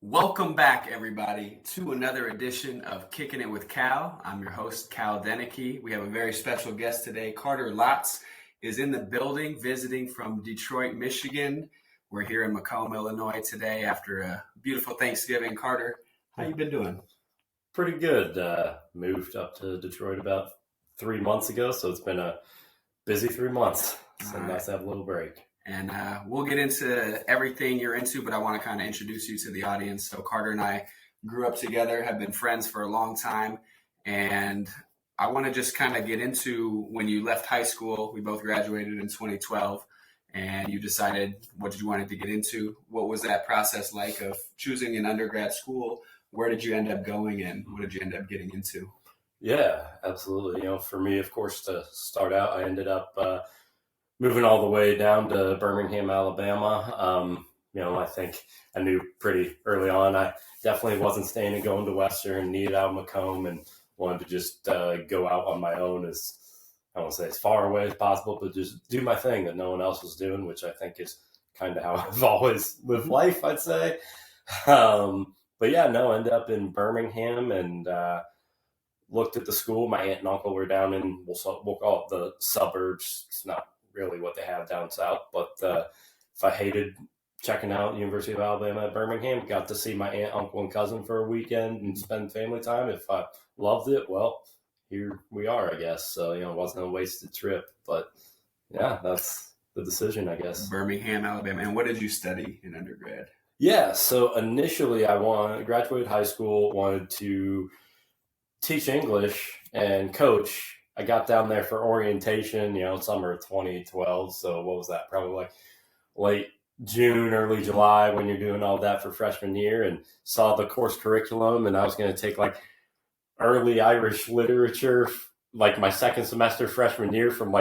Welcome back, everybody, to another edition of Kicking It with Cal. I'm your host, Cal Deneke. We have a very special guest today. Carter Lotz is in the building, visiting from Detroit, Michigan. We're here in Macomb, Illinois today after a beautiful Thanksgiving. Carter, how you been doing? Pretty good. Moved up to Detroit about 3 months ago, so it's been a busy 3 months. So nice to have a little break. And we'll get into everything you're into, but I want to kind of introduce you to the audience. So Carter and I grew up together, have been friends for a long time. And I want to just kind of get into when you left high school. We both graduated in 2012, and you decided what you wanted to get into. What was that process like of choosing an undergrad school? Where did you end up going, and what did you end up getting into? Yeah, absolutely. For me, of course, to start out, I ended up moving all the way down to Birmingham, Alabama. I think I knew pretty early on I definitely wasn't staying and going to Western, needed out of Macomb, and wanted to just go out on my own as, I won't say as far away as possible, but just do my thing that no one else was doing, which I think is kind of how I've always lived life, I'd say. But yeah, no, ended up in Birmingham and looked at the school. My aunt and uncle were down in, we'll call it the suburbs. It's not really what they have down south, but if I hated checking out University of Alabama at Birmingham, got to see my aunt, uncle, and cousin for a weekend and spend family time. If I loved it, well, here we are, I guess. So, it wasn't a wasted trip, but yeah, that's the decision, I guess. Birmingham, Alabama. And what did you study in undergrad? Yeah, so initially I graduated high school, wanted to teach English and coach. I got down there for orientation, summer of 2012. So what was that? Probably like late June, early July when you're doing all that for freshman year, and saw the course curriculum, and I was going to take like early Irish literature, like my second semester freshman year from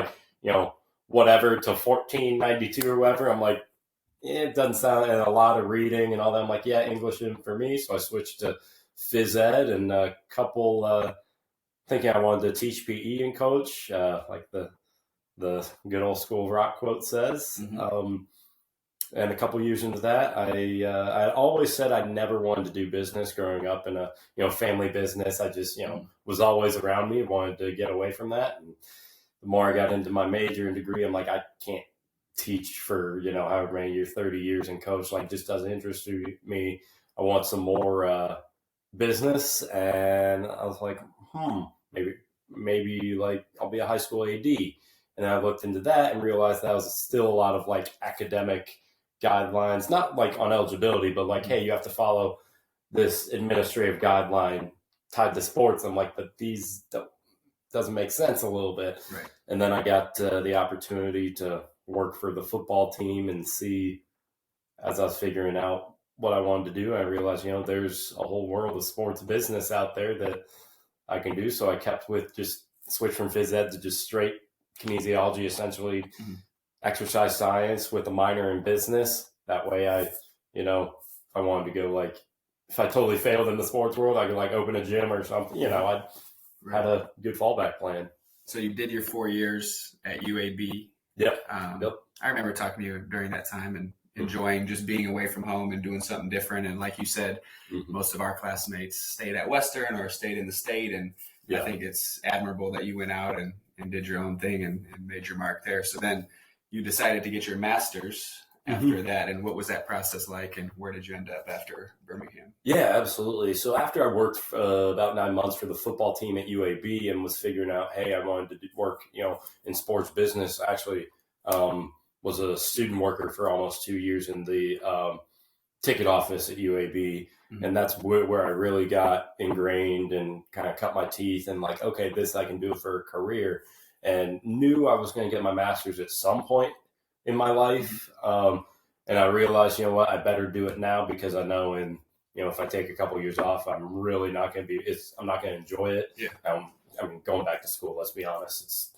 whatever to 1492 or whatever. I'm like, it doesn't sound, and a lot of reading and all that. I'm like, yeah, English isn't for me. So I switched to phys ed and a couple, thinking I wanted to teach PE and coach, like the good old school rock quote says. Mm-hmm. And a couple years into that, I always said I never wanted to do business growing up in a, family business. I just, was always around me, wanted to get away from that. And the more I got into my major and degree, I'm like, I can't teach for, however many years, 30 years and coach, just doesn't interest me. I want some more business. And I was like, maybe like I'll be a high school AD. And I looked into that and realized that was still a lot of academic guidelines, not on eligibility, but hey, you have to follow this administrative guideline tied to sports. I'm like, but these doesn't make sense a little bit. Right. And then I got the opportunity to work for the football team and see, as I was figuring out what I wanted to do, I realized, there's a whole world of sports business out there that I can do. So I kept with just switch from phys ed to just straight kinesiology, essentially exercise science with a minor in business. That way if I wanted to go if I totally failed in the sports world, I could open a gym or something, I had a good fallback plan. So you did your 4 years at UAB. Yep. Yep. I remember talking to you during that time and enjoying just being away from home and doing something different. And like you said, most of our classmates stayed at Western or stayed in the state. And I think it's admirable that you went out and did your own thing and made your mark there. So then you decided to get your master's after that. And what was that process like? And where did you end up after Birmingham? Yeah, absolutely. So after I worked about 9 months for the football team at UAB and was figuring out, hey, I wanted to work, in sports business, I actually was a student worker for almost 2 years in the ticket office at UAB. And that's where I really got ingrained and kind of cut my teeth and okay, this I can do for a career, and knew I was going to get my master's at some point in my life. And I realized, what, I better do it now, because I know if I take a couple years off, I'm really not going to I'm not going to enjoy it. Yeah. Going back to school, let's be honest, it's,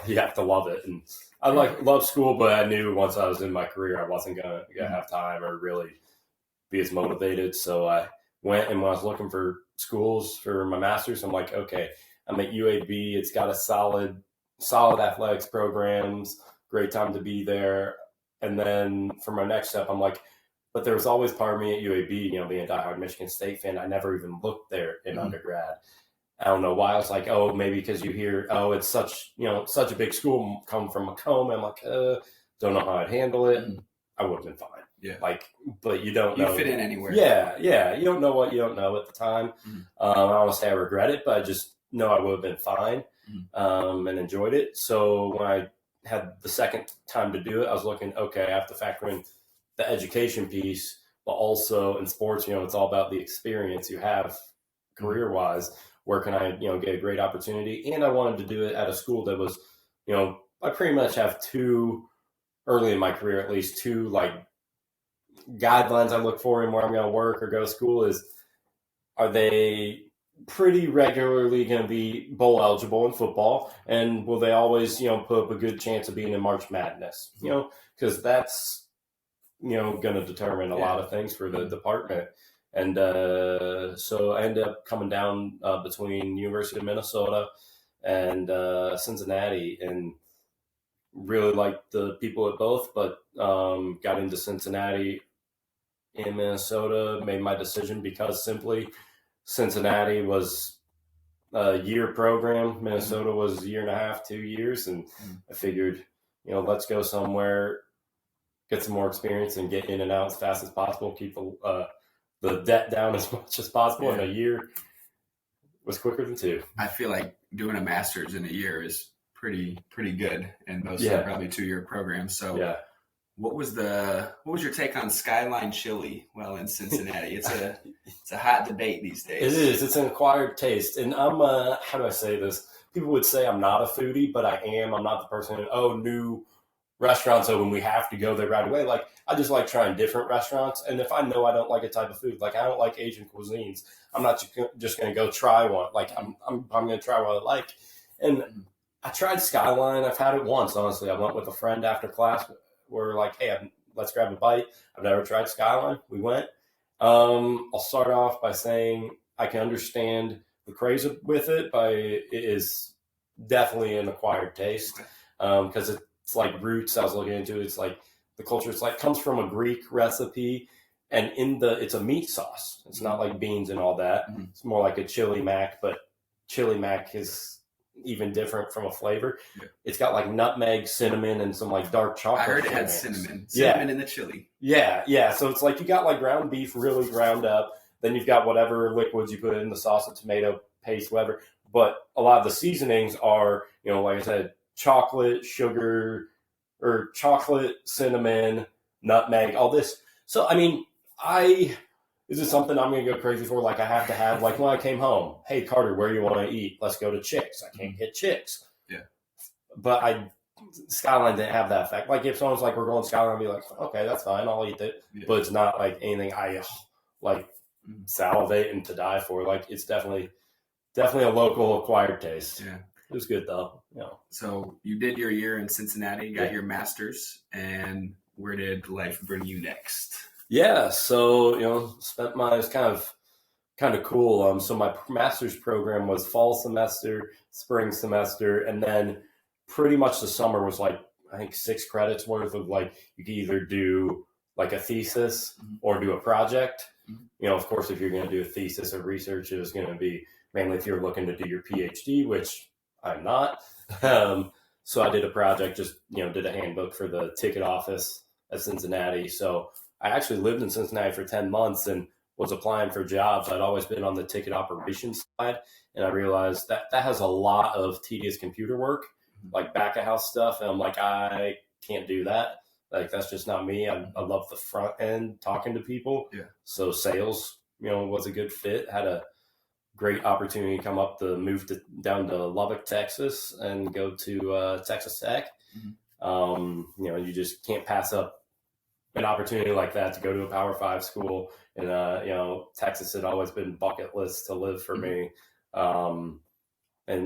you have to love it. And I love school, but I knew once I was in my career, I wasn't going to have time or really be as motivated. So I went, and when I was looking for schools for my master's, I'm like, okay, I'm at UAB. It's got a solid athletics programs, great time to be there. And then for my next step, I'm like, But there was always part of me at UAB, being a diehard Michigan State fan, I never even looked there in undergrad. I don't know why. I was like, oh, maybe because you hear, oh, it's such a big school, come from Macomb. I'm like, don't know how I'd handle it. I would have been fine. Yeah. But you don't know. You fit in anywhere. Yeah. You don't know what you don't know at the time. I don't want to say I regret it, but I just know I would have been fine and enjoyed it. So when I had the second time to do it, I was looking, okay, I have to factor in the education piece, but also in sports, it's all about the experience you have career-wise. Where can I, get a great opportunity? And I wanted to do it at a school that was, I pretty much have early in my career, at least two guidelines I look for in where I'm going to work or go to school is, are they pretty regularly going to be bowl eligible in football? And will they always, put up a good chance of being in March Madness? Because that's, going to determine a lot of things for the department. And so I ended up coming down between University of Minnesota and Cincinnati, and really liked the people at both, but got into Cincinnati in Minnesota, made my decision because simply Cincinnati was a year program. Minnesota was a year and a half, 2 years. And I figured, let's go somewhere, get some more experience and get in and out as fast as possible, keep the debt down as much as possible. And a year was quicker than 2. I feel like doing a master's in a year is pretty good, and most are probably 2-year programs. So what was your take on Skyline Chili? Well, in Cincinnati, it's a hot debate these days. It is. It's an acquired taste, and I'm how do I say this? People would say I'm not a foodie, but I am. I'm not the person who, new restaurants open, we have to go there right away. Like, I just like trying different restaurants, and if I know I don't like a type of food, like I don't like Asian cuisines, I'm not just going to go try one. Like I'm going to try what I like. And I tried Skyline. I've had it once, honestly. I went with a friend after class. We're like, hey, let's grab a bite. I've never tried Skyline. We went. I'll start off by saying I can understand the craze with it, but it is definitely an acquired taste because it's like roots. I was looking into it. It's like the culture. It's like comes from a Greek recipe, and it's a meat sauce. It's not like beans and all that. It's more like a chili mac, but chili mac is even different from a flavor. It's got like nutmeg, cinnamon, and some like dark chocolate. I heard it had cinnamon in the chili. Yeah. So it's like you got like ground beef really ground up. Then you've got whatever liquids you put in the sauce, of tomato paste, whatever. But a lot of the seasonings are, like I said, chocolate, sugar, or chocolate, cinnamon, nutmeg, all this. So, I mean, this is something I'm going to go crazy for. Like, I have to have, like, when I came home, hey, Carter, where do you want to eat? Let's go to Chick's. I can't get Chick's. Yeah. But Skyline didn't have that effect. Like, if someone's like, we're going to Skyline, I'd be like, okay, that's fine. I'll eat it. Yeah. But it's not like anything I, salivate and to die for. Like, it's definitely a local acquired taste. Yeah. It was good, though. So you did your year in Cincinnati, got your master's, and where did life bring you next? Yeah, so it was kind of cool. So my master's program was fall semester, spring semester, and then pretty much the summer was like I think 6 credits worth of like you could either do like a thesis or do a project. Of course, if you're going to do a thesis or research, it was going to be mainly if you're looking to do your PhD, which I'm not. So I did a project, just did a handbook for the ticket office at Cincinnati. So I actually lived in Cincinnati for 10 months and was applying for jobs. I'd always been on the ticket operations side, and I realized that has a lot of tedious computer work, like back of house stuff. And I'm like, I can't do that. Like, that's just not me. I love the front end, talking to people. Yeah. So sales, was a good fit. Had a great opportunity to come up to move down to Lubbock, Texas, and go to Texas Tech. You just can't pass up an opportunity like that to go to a Power 5 school. And, Texas had always been bucket list to live for me. And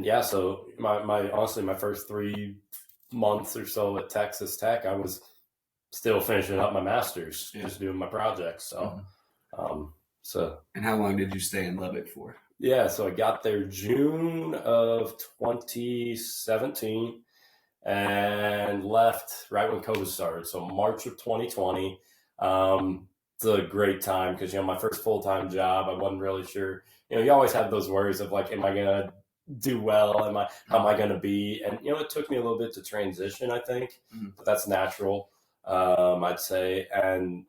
yeah, so honestly, my first 3 months or so at Texas Tech, I was still finishing up my master's, just doing my projects. So, And how long did you stay in Lubbock for? Yeah, so I got there June of 2017 and left right when COVID started. So March of 2020. it's a great time because, my first full-time job, I wasn't really sure. You always have those worries of like, am I going to do well? How am I going to be? And, it took me a little bit to transition, I think, but that's natural, I'd say. And,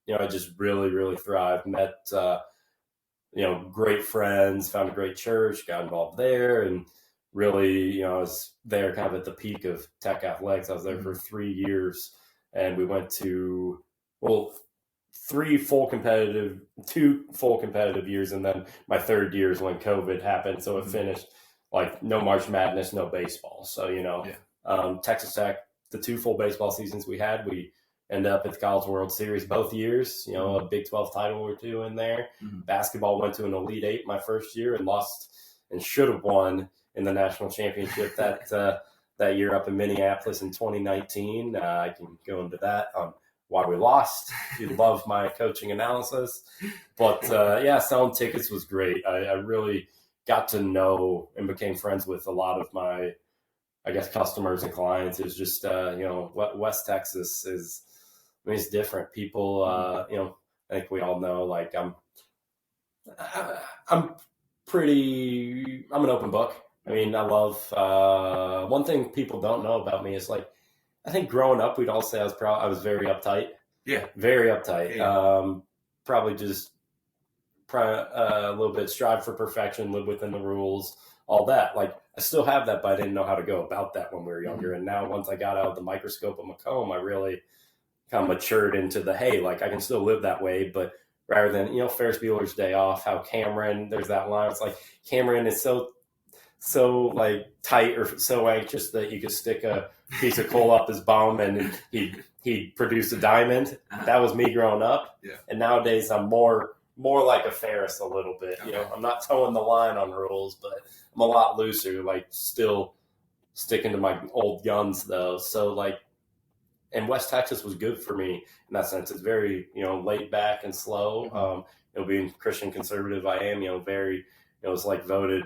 I just really, really thrived, met, great friends, found a great church, got involved there. And really, I was there kind of at the peak of tech athletics. I was there for 3 years, and we went to, well, 2 full competitive years, and then my third year is when COVID happened. So it finished like no March Madness, no baseball. So Texas Tech, the 2 full baseball seasons we had, we ended up at the College World Series both years. A Big 12 title or 2 in there. Basketball went to an Elite 8 my first year and lost and should have won in the national championship that year up in Minneapolis in 2019. I can go into that on why we lost. You love my coaching analysis. But, selling tickets was great. I really got to know and became friends with a lot of my, I guess, customers and clients. It's just, West Texas is, it's different. People, I think we all know, like, I'm an open book. I mean, I love, one thing people don't know about me is, like, I think growing up, we'd all say I was very uptight. Yeah. Very uptight. Yeah. Probably just a little bit strive for perfection, live within the rules, all that. Like, I still have that, but I didn't know how to go about that when we were younger. And now once I got out of the microscope of Macomb, I really kind of matured into the, hey, like, I can still live that way, but rather than, Ferris Bueller's Day Off, how Cameron, there's that line. It's like Cameron is so like tight or so anxious that you could stick a piece of coal up his bum and he'd produce a diamond. That was me growing up. Yeah. And nowadays I'm more like a Ferris a little bit. Okay. I'm not towing the line on rules, but I'm a lot looser, like still sticking to my old guns though. So like, and West Texas was good for me in that sense. It's very, laid back and slow. Being Christian conservative, I am, very, it's like voted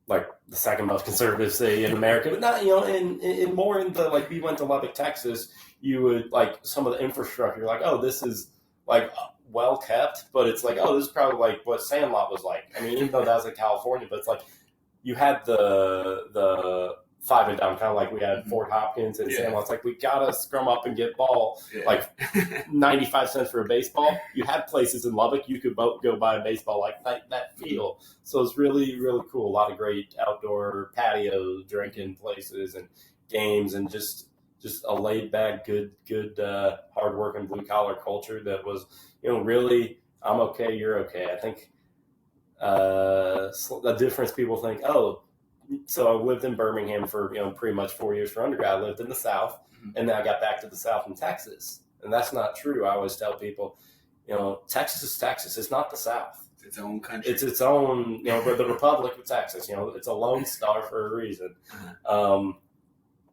like the second most conservative city in America, but not, in more in the, like, we went to Lubbock, Texas, you would, like, some of the infrastructure, like, oh, this is like well kept, but it's like, oh, this is probably like what Sandlot was like. I mean, even though that was in California, but it's like you had the 5 and down, kind of like we had Fort Hopkins and Sandlot. It's like, we gotta scrum up and get ball, like 95 cents for a baseball. You had places in Lubbock you could go buy a baseball like that feel. So it's really, really cool. A lot of great outdoor patios, drinking places, and games, and just a laid back, good, hard working blue collar culture that was, really, I'm okay, you're okay. I think the difference, people think, oh, so I lived in Birmingham for, pretty much 4 years for undergrad. I lived in the South, and then I got back to the South in Texas. And that's not true. I always tell people, Texas is Texas. It's not the South. It's its own country. It's its own, the Republic of Texas. It's a Lone Star for a reason.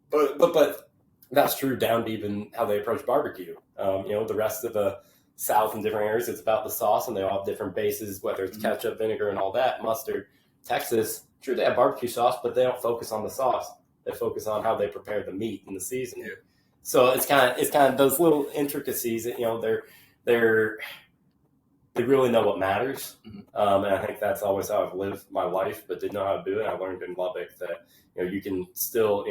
But that's true down to even how they approach barbecue. The rest of the South in different areas, it's about the sauce, and they all have different bases, whether it's ketchup, vinegar, and all that, mustard. Texas, sure, they have barbecue sauce, but they don't focus on the sauce. They focus on how they prepare the meat and the seasoning. Yeah. So it's kind of those little intricacies that, they really know what matters. And I think that's always how I've lived my life, but didn't know how to do it. I learned in Lubbock that, you can still,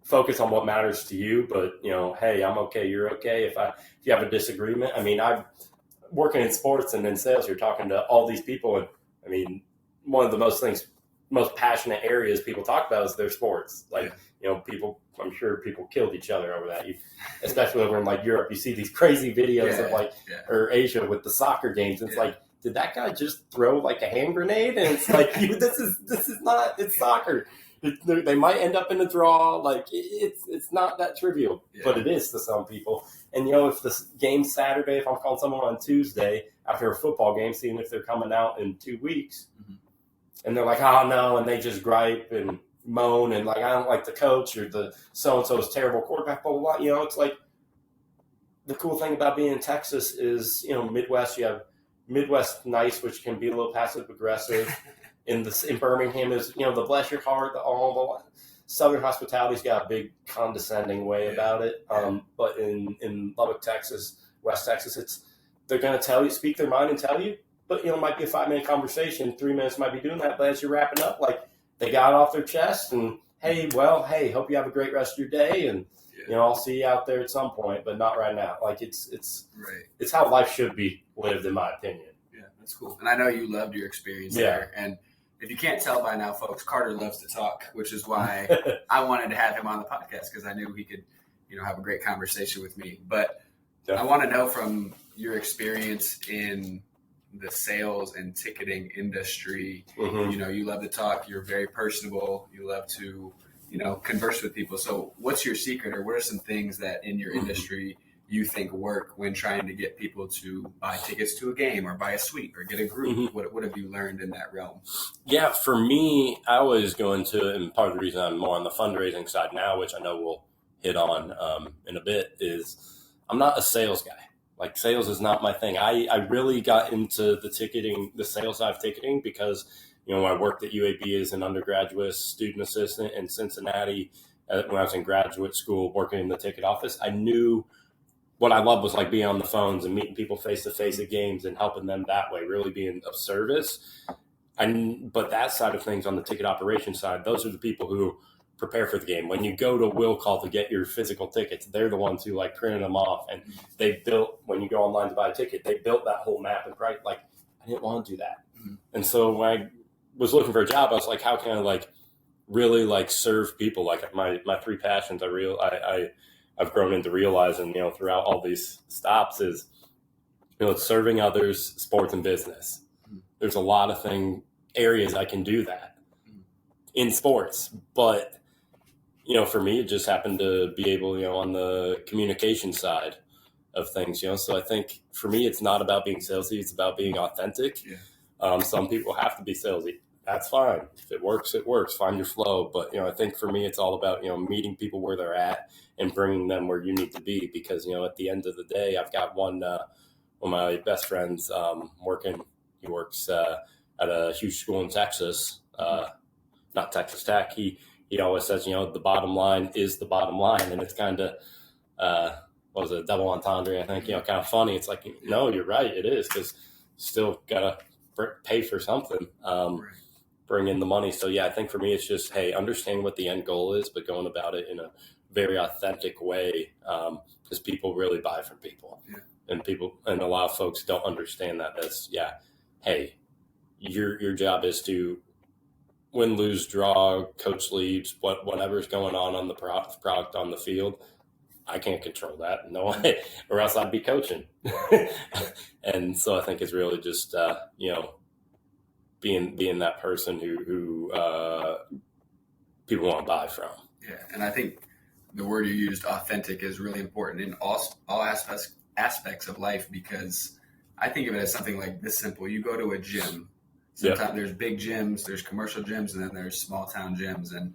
focus on what matters to you, but, hey, I'm okay, you're okay. If you have a disagreement, I mean, I'm working in sports and in sales, you're talking to all these people, and I mean, one of the most passionate areas people talk about is their sports. Like, people, I'm sure people killed each other over that. Especially over in like Europe, you see these crazy videos of or Asia with the soccer games. It's like, did that guy just throw like a hand grenade? And it's like, this is not, it's soccer. They might end up in a draw. Like, it's not that trivial, but it is to some people. And, if the game's Saturday, if I'm calling someone on Tuesday after a football game, seeing if they're coming out in 2 weeks, and they're like, oh, no, and they just gripe and moan and like, I don't like the coach, or the so-and-so is terrible quarterback, blah, blah, blah. It's like, the cool thing about being in Texas is, Midwest, you have Midwest nice, which can be a little passive-aggressive. In Birmingham is, the bless your heart, all the Southern hospitality's got a big condescending way about it. But in Lubbock, Texas, West Texas, they're going to speak their mind and tell you, but, it might be a 5-minute conversation. 3 minutes might be doing that. But as you're wrapping up, like, they got it off their chest and, hey, hope you have a great rest of your day. And, I'll see you out there at some point, but not right now. Like, it's how life should be lived, in my opinion. Yeah, that's cool. And I know you loved your experience there. And if you can't tell by now, folks, Carter loves to talk, which is why I wanted to have him on the podcast, because I knew he could, have a great conversation with me. But I want to know from your experience in the sales and ticketing industry, you love to talk, you're very personable, you love to, converse with people. So what's your secret, or what are some things that in your industry you think work when trying to get people to buy tickets to a game or buy a suite or get a group? What have you learned in that realm? Yeah, for me, I always go into, and part of the reason I'm more on the fundraising side now, which I know we'll hit on in a bit, is I'm not a sales guy. Like, sales is not my thing. I really got into the sales side of ticketing because, I worked at UAB as an undergraduate student assistant in Cincinnati when I was in graduate school working in the ticket office. I knew what I loved was like being on the phones and meeting people face to face at games and helping them that way, really being of service. But that side of things, on the ticket operation side, those are the people who prepare for the game. When you go to will call to get your physical tickets, they're the ones who like printed them off, and they built, when you go online to buy a ticket, they built that whole map. And I didn't want to do that. And so when I was looking for a job, I was like, how can I like really like serve people? Like, my 3 passions, I've grown into realizing, throughout all these stops is, it's serving others, sports, and business. There's a lot of areas I can do that in sports, but for me, it just happened to be able, on the communication side of things, so I think for me, it's not about being salesy, it's about being authentic. Some people have to be salesy. That's fine. If it works, it works. Find your flow. But, I think for me, it's all about, meeting people where they're at and bringing them where you need to be. Because, at the end of the day, I've got one of my best friends working. He works at a huge school in Texas, not Texas Tech. He always says, the bottom line is the bottom line. And it's kind of, double entendre, I think, kind of funny. It's like, no, you're right. It is, because you still got to pay for something. Bring in the money. So I think for me, it's just, hey, understand what the end goal is, but going about it in a very authentic way, because people really buy from people. And a lot of folks don't understand that. That's, hey, your job is to win, lose, draw, coach leaves, whatever's going on the product on the field. I can't control that, no way, or else I'd be coaching. And so I think it's really just, being that person who people want to buy from. Yeah, and I think the word you used, authentic, is really important in all aspects of life, because I think of it as something like this simple. You go to a gym. Sometimes there's big gyms, there's commercial gyms, and then there's small town gyms. And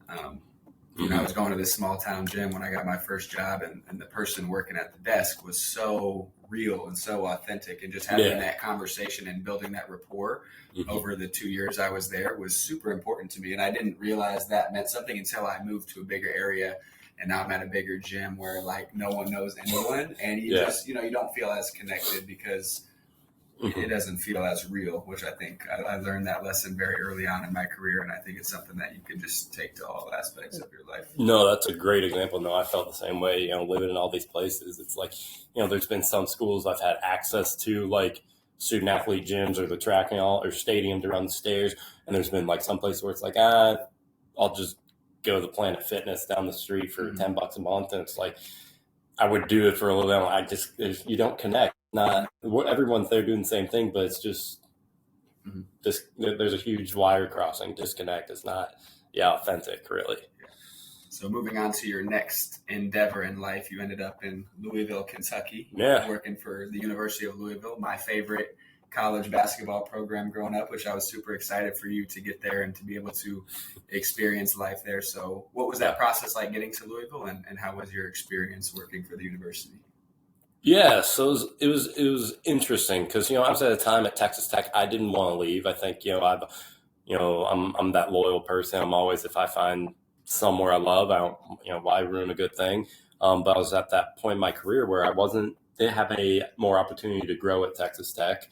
I was going to this small town gym when I got my first job, and the person working at the desk was so real and so authentic, and just having that conversation and building that rapport over the 2 years I was there was super important to me. And I didn't realize that meant something until I moved to a bigger area, and now I'm at a bigger gym where like no one knows anyone, and you just, you don't feel as connected because it doesn't feel as real, which I think I learned that lesson very early on in my career. And I think it's something that you can just take to all aspects of your life. No, that's a great example. No, I felt the same way, living in all these places. It's like, there's been some schools I've had access to, like student athlete gyms or the track and all, or stadium to run the stairs. And there's been like some place where it's like, I'll just go to the Planet Fitness down the street for $10 a month. And it's like, I would do it for a little bit. You don't connect. Not everyone's there doing the same thing, but it's just there's a huge wire crossing disconnect. It's not authentic, really. So moving on to your next endeavor in life, you ended up in Louisville, Kentucky, working for the University of Louisville, my favorite college basketball program growing up, which I was super excited for you to get there and to be able to experience life there. So what was that process like getting to Louisville, and how was your experience working for the university? Yeah, so it was interesting because I was at a time at Texas Tech. I didn't want to leave. I think I'm that loyal person. I'm always, if I find somewhere I love, I don't why ruin a good thing. But I was at that point in my career where I wasn't didn't have a more opportunity to grow at Texas Tech.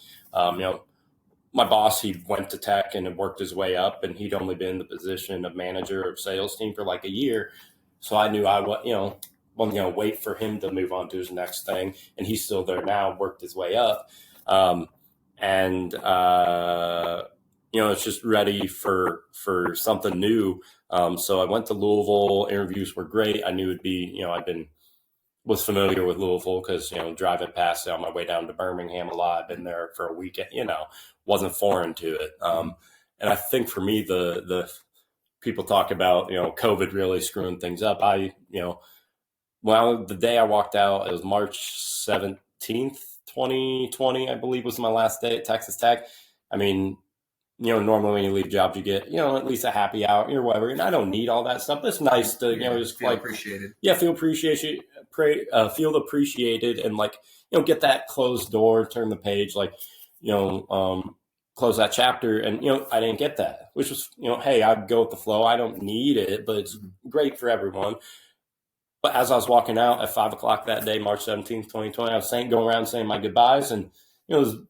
My boss, he went to Tech and worked his way up, and he'd only been in the position of manager of sales team for like a year. So I knew I wasn't going to wait for him to move on to his next thing. And he's still there now, worked his way up. It's just ready for something new. So I went to Louisville. Interviews were great. I knew it'd be, was familiar with Louisville because, driving past it on my way down to Birmingham a lot. I've been there for a weekend, wasn't foreign to it. And I think for me, the people talk about, COVID really screwing things up. The day I walked out, it was March 17th, 2020, I believe was my last day at Texas Tech. I mean, normally when you leave jobs, you get, at least a happy hour or whatever. And I don't need all that stuff. But it's nice to, just feel appreciated. Yeah, feel appreciated, feel appreciated, and get that closed door, turn the page, close that chapter. And, I didn't get that, which was, hey, I'd go with the flow. I don't need it, but it's great for everyone. But as I was walking out at 5:00 that day, March 17th, 2020, I was going around saying my goodbyes, and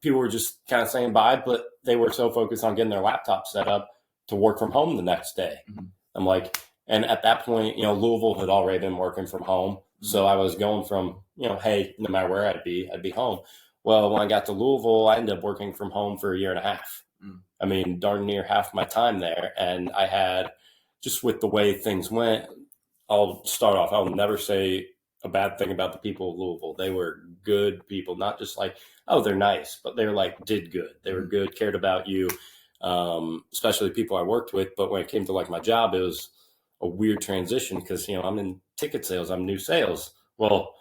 people were just kind of saying bye, but they were so focused on getting their laptop set up to work from home the next day. I'm like, and at that point, Louisville had already been working from home. So I was going from, hey, no matter where I'd be home. Well, when I got to Louisville, I ended up working from home for a year and a half. I mean, darn near half my time there. And I had, just with the way things went, I'll start off, I'll never say a bad thing about the people of Louisville. They were good people, not just like, oh, they're nice, but they're did good. They were good, cared about you, especially people I worked with. But when it came to my job, it was a weird transition because, I'm in ticket sales, I'm new sales. Well,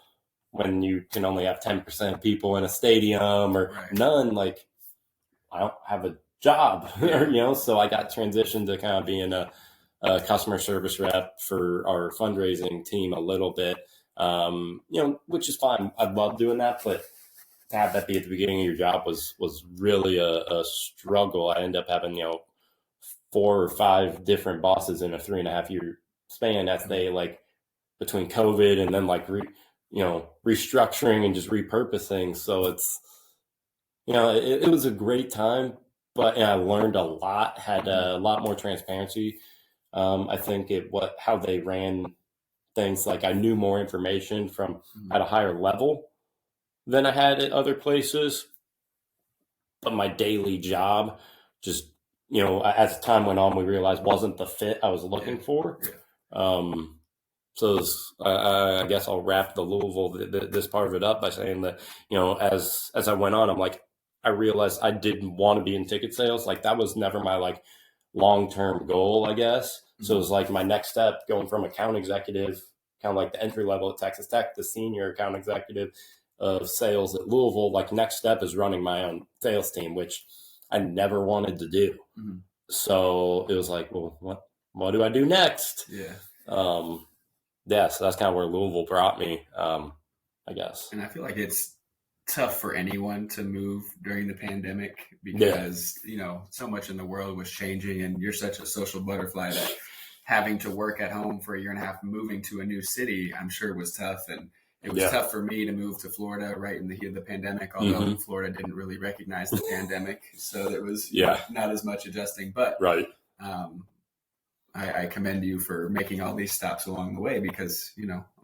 when you can only have 10% people in a stadium or none, I don't have a job, so I got transitioned to kind of being a customer service rep for our fundraising team a little bit, which is fine. I love doing that, but to have that be at the beginning of your job was really a struggle. I ended up having, 4 or 5 different bosses in a 3.5-year span as they between COVID and then restructuring and just repurposing. So it's, it was a great time, but I learned a lot, had a lot more transparency. I think how they ran things, I knew more information from at a higher level than I had at other places, but my daily job just, as time went on, we realized wasn't the fit I was looking for. So I guess I'll wrap the Louisville, this part of it up by saying that, as I went on, I'm I realized I didn't want to be in ticket sales. That was never my long-term goal, I guess. So it was my next step going from account executive, kind of the entry level at Texas Tech, to senior account executive of sales at Louisville. Next step is running my own sales team, which I never wanted to do. So it was well, what do I do next? So that's kind of where Louisville brought me, I guess. And I feel like it's tough for anyone to move during the pandemic because, so much in the world was changing, and you're such a social butterfly that having to work at home for a year and a half, moving to a new city, I'm sure was tough. And it was tough for me to move to Florida right in the heat of the pandemic, although Florida didn't really recognize the pandemic. So there was not as much adjusting. But I commend you for making all these stops along the way because,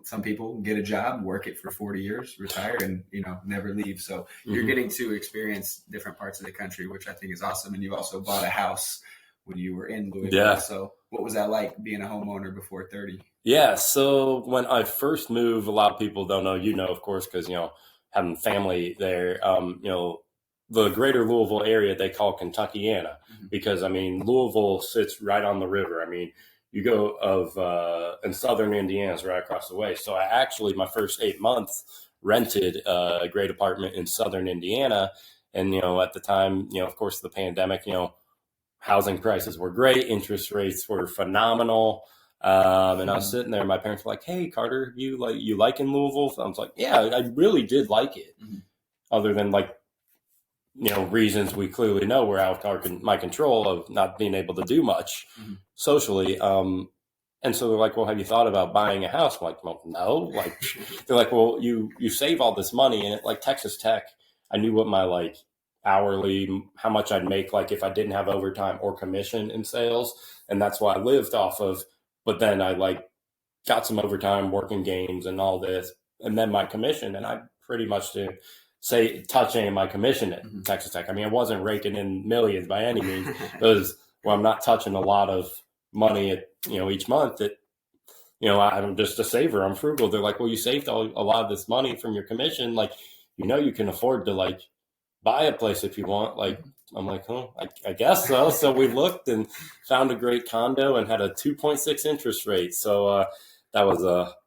some people get a job, work it for 40 years, retire, and, never leave. So you're getting to experience different parts of the country, which I think is awesome. And you also bought a house when you were in Louisville. So what was that like being a homeowner before 30? Yeah. So when I first moved, a lot of people don't know, of course, because, having family there, the greater Louisville area, they call Kentuckiana because, Louisville sits right on the river. You go in southern Indiana is right across the way. So I actually, my first 8 months, rented a great apartment in southern Indiana. And, at the time, of course, the pandemic, housing prices were great. Interest rates were phenomenal. And I was sitting there, and my parents were like, "Hey, Carter, you liking Louisville?" So I was like, "Yeah, I really did like it." Other than reasons we clearly know were out of my control of not being able to do much socially. And And so they're like, well, have you thought about buying a house? I'm like, well, no. Like, they're like, well, you save all this money. And like Texas Tech, I knew what my like hourly, how much I'd make, like if I didn't have overtime or commission in sales. And that's what I lived off of. But then I like got some overtime working games and all this. And then my commission, and I pretty much didn't say touch any of my commission at Texas Tech. I mean, I wasn't raking in millions by any means. Because I'm not touching a lot of money at, each month. That, I'm just a saver. I'm frugal. They're like, well, you saved a lot of this money from your commission. Like, you can afford to like buy a place if you want. Like, I'm like, oh, I guess so. So we looked and found a great condo and had a 2.6 interest rate. So that was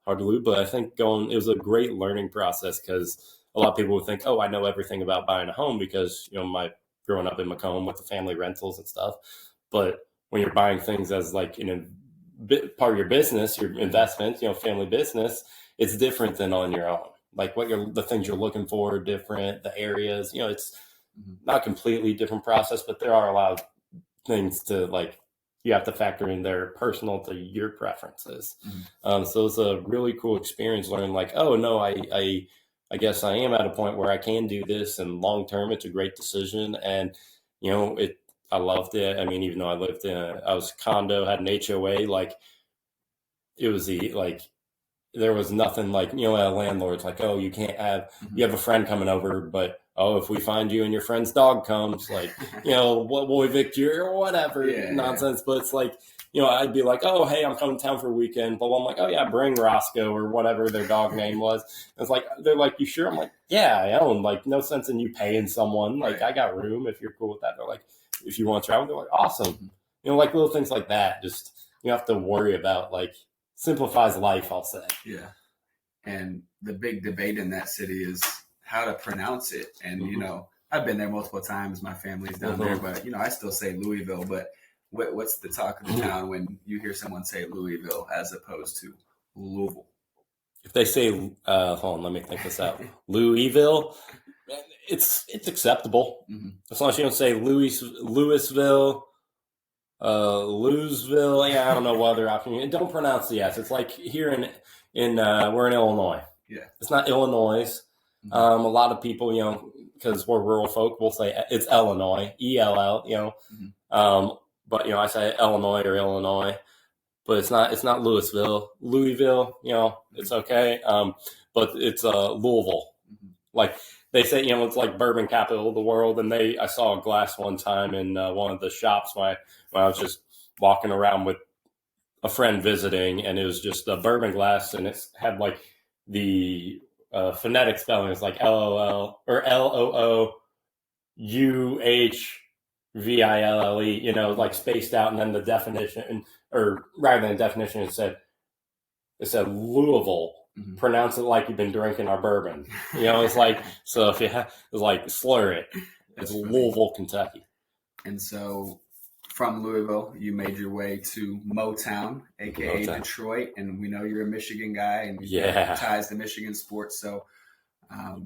hard to lose, but I think it was a great learning process because a lot of people would think, oh, I know everything about buying a home because, my growing up in Macomb with the family rentals and stuff. But when you're buying things as like part of your business, your investment, family business, it's different than on your own. Like the things you're looking for are different, the areas, it's not a completely different process, but there are a lot of things to like, you have to factor in their personal to your preferences. So it's a really cool experience learning like, oh no, I guess I am at a point where I can do this, and long-term, it's a great decision. And, I loved it. I mean, even though I was condo, had an HOA, like it was there was nothing like, a landlord's like, oh, you can't have, you have a friend coming over, but, oh, if we find you and your friend's dog comes, like, we'll evict you or whatever nonsense. But it's like, I'd be like, oh, hey, I'm coming to town for a weekend. But I'm like, oh, yeah, bring Roscoe or whatever their dog name was. It's like, they're like, you sure? I'm like, yeah, I own. Like, no sense in you paying someone. Like, I got room if you're cool with that. They're like, if you want to travel, they're like, awesome. Like little things like that. Just, you have to worry about, like, simplifies life, I'll say. Yeah. And the big debate in that city is how to pronounce it. And, I've been there multiple times. My family's down there, but, I still say Louisville. But what's the talk of the town when you hear someone say Louisville as opposed to Louisville? If they say, hold on, let me think this out. Louisville, it's acceptable. As long as you don't say Louisville, Louisville. Yeah, I don't know what other option. Don't pronounce the S. It's like here in we're in Illinois. Yeah, it's not Illinois. A lot of people, because we're rural folk, will say it's Illinois, ELL. But I say Illinois or Illinois, but it's not Louisville, it's okay. But it's Louisville. Like they say, it's like bourbon capital of the world. And I saw a glass one time in one of the shops when I was just walking around with a friend visiting, and it was just a bourbon glass, and it had like the phonetic spelling is like LOL or LOOUHVILLE, like spaced out, and then the definition, or rather than definition, it said Louisville. Pronounce it like you've been drinking our bourbon. It's like, so if you it's like slur it. It's Louisville, Kentucky. And so from Louisville, you made your way to Motown, aka Detroit, and we know you're a Michigan guy and you have ties to Michigan sports. So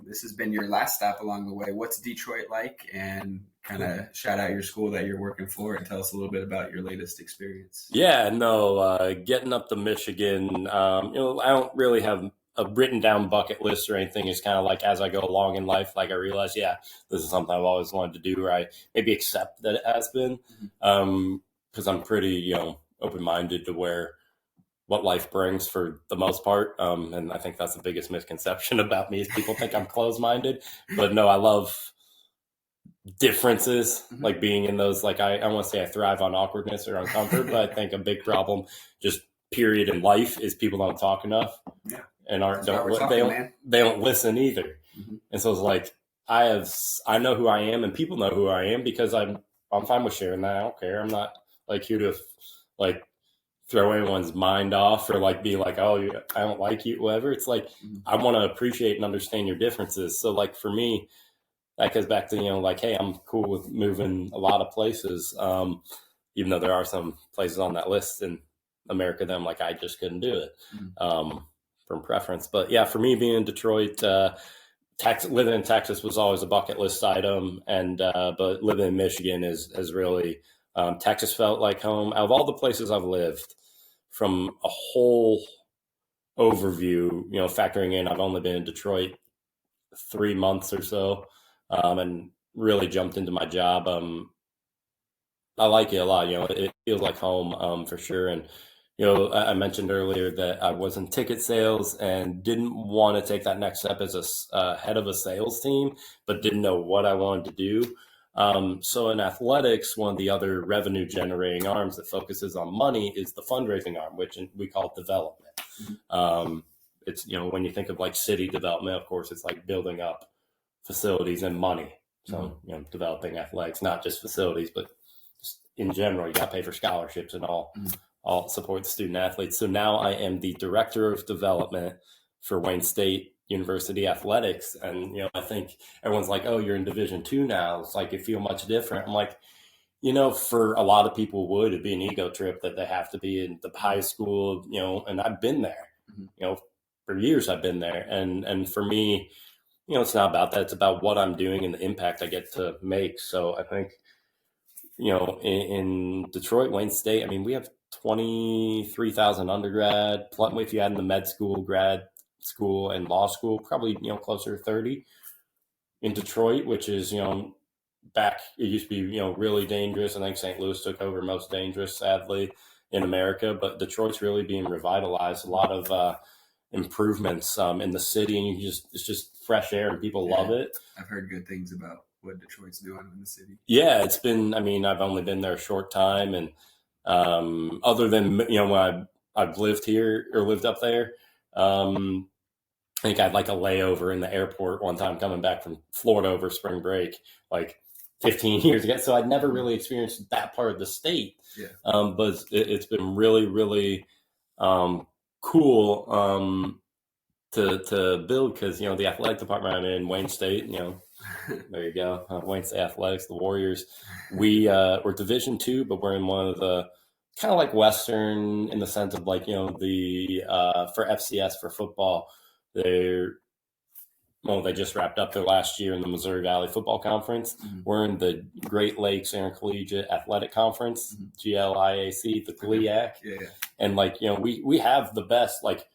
this has been your last stop along the way. What's Detroit like? And kind of shout out your school that you're working for and tell us a little bit about your latest experience. Yeah, no, getting up to Michigan, I don't really have a written down bucket list or anything. It's kind of like as I go along in life, like I realize, this is something I've always wanted to do, or I maybe accept that it has been, because I'm pretty, open-minded to what life brings for the most part. And I think that's the biggest misconception about me is people think I'm closed-minded, but no, I love differences, like being in those, like I want to say I thrive on awkwardness or uncomfort, but I think a big problem just period in life is people don't talk enough and they don't listen either. And so it's like, I know who I am and people know who I am because I'm fine with sharing that. I don't care. I'm not like here to like throw anyone's mind off or like be like, oh, I don't like you, whatever. It's like, I want to appreciate and understand your differences. So like for me, that goes back to, like, hey, I'm cool with moving a lot of places, even though there are some places on that list in America that I'm like, I just couldn't do it from preference. But yeah, for me being in Detroit, living in Texas was always a bucket list item. And but living in Michigan is really, Texas felt like home. Out of all the places I've lived, from a whole overview, factoring in I've only been in Detroit 3 months or so, and really jumped into my job. I like it a lot. It feels like home, for sure. And I mentioned earlier that I was in ticket sales and didn't want to take that next step as a head of a sales team, but didn't know what I wanted to do. So in athletics, one of the other revenue generating arms that focuses on money is the fundraising arm, which we call development. It's, when you think of like city development, of course, it's like building up facilities and money. So, developing athletics, not just facilities, but just in general, you got to pay for scholarships and all support the student athletes. So now I am the director of development for Wayne State University athletics. And, I think everyone's like, oh, you're in Division II now. It's like, you feel much different. I'm like, for a lot of people it'd be an ego trip that they have to be in the high school, and I've been there, for years I've been there. And for me, it's not about that. It's about what I'm doing and the impact I get to make. So I think, in Detroit, Wayne State, I mean, we have 23,000 undergrad. If you add in the med school, grad school, and law school, probably, closer to 30. In Detroit, which is, back, it used to be, really dangerous. I think St. Louis took over most dangerous, sadly, in America. But Detroit's really being revitalized. A lot of improvements in the city, and it's just fresh air, and people love it. I've heard good things about what Detroit's doing in the city. Yeah, it's been, I've only been there a short time, and other than, when I've lived here or lived up there, I think I had like a layover in the airport one time coming back from Florida over spring break, like 15 years ago. So I'd never really experienced that part of the state. Yeah. But it's been really, really cool to build, because the athletic department I'm in, Wayne State, there you go, Wayne State Athletics, the Warriors. We're Division II, but we're in one of the kind of like Western, in the sense of like, the for FCS for football, they just wrapped up their last year in the Missouri Valley Football Conference. We're in the Great Lakes Intercollegiate Athletic Conference, GLIAC, the GLIAC. Yeah. And like, we have the best, like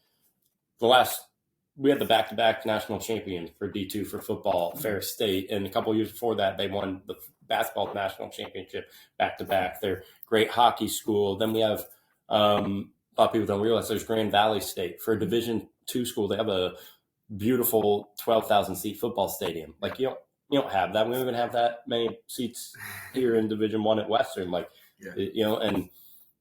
we had the back-to-back national champion for D2 for football, Ferris State. And a couple of years before that, they won the basketball national championship back-to-back. They're great hockey school. Then we have, a lot of people don't realize, there's Grand Valley State. For a Division II school, they have a beautiful 12,000 seat football stadium. Like, you don't have that. We don't even have that many seats here in Division I at Western. Like, and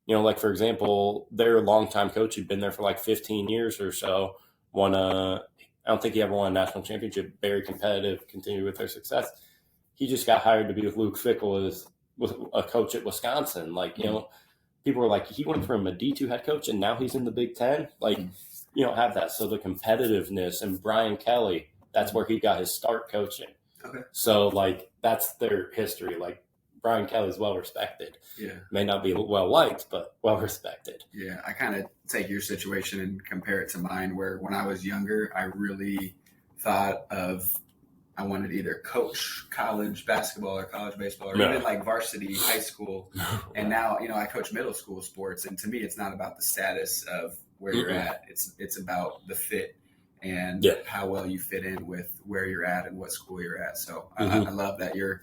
like, for example, their longtime coach who'd been there for like 15 years or so, I don't think he ever won a national championship, very competitive, continued with their success. He just got hired to be with Luke Fickell as a coach at Wisconsin. Like, people were like, he went from a D2 head coach and now he's in the Big Ten. Like, you don't have that. So the competitiveness, and Brian Kelly, that's where he got his start coaching. Okay. So like, that's their history. Like, Brian Kelly is well respected. Yeah. May not be well liked, but well respected. Yeah. I kind of take your situation and compare it to mine, where when I was younger, I really thought of, I wanted to either coach college basketball or college baseball, or even like varsity high school. And now, I coach middle school sports. And to me, it's not about the status of where you're at. It's about the fit and how well you fit in with where you're at and what school you're at. So I love that you're,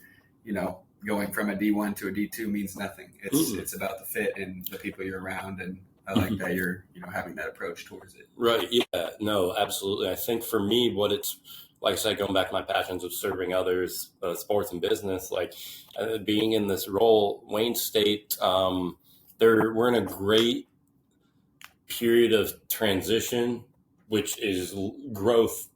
going from a D1 to a D2 means nothing. It's about the fit and the people you're around. And I like that you're, having that approach towards it. Right. Yeah, no, absolutely. I think for me, what it's, like I said, going back to my passions of serving others, sports and business, like being in this role, Wayne State, we're in a great period of transition, which is growth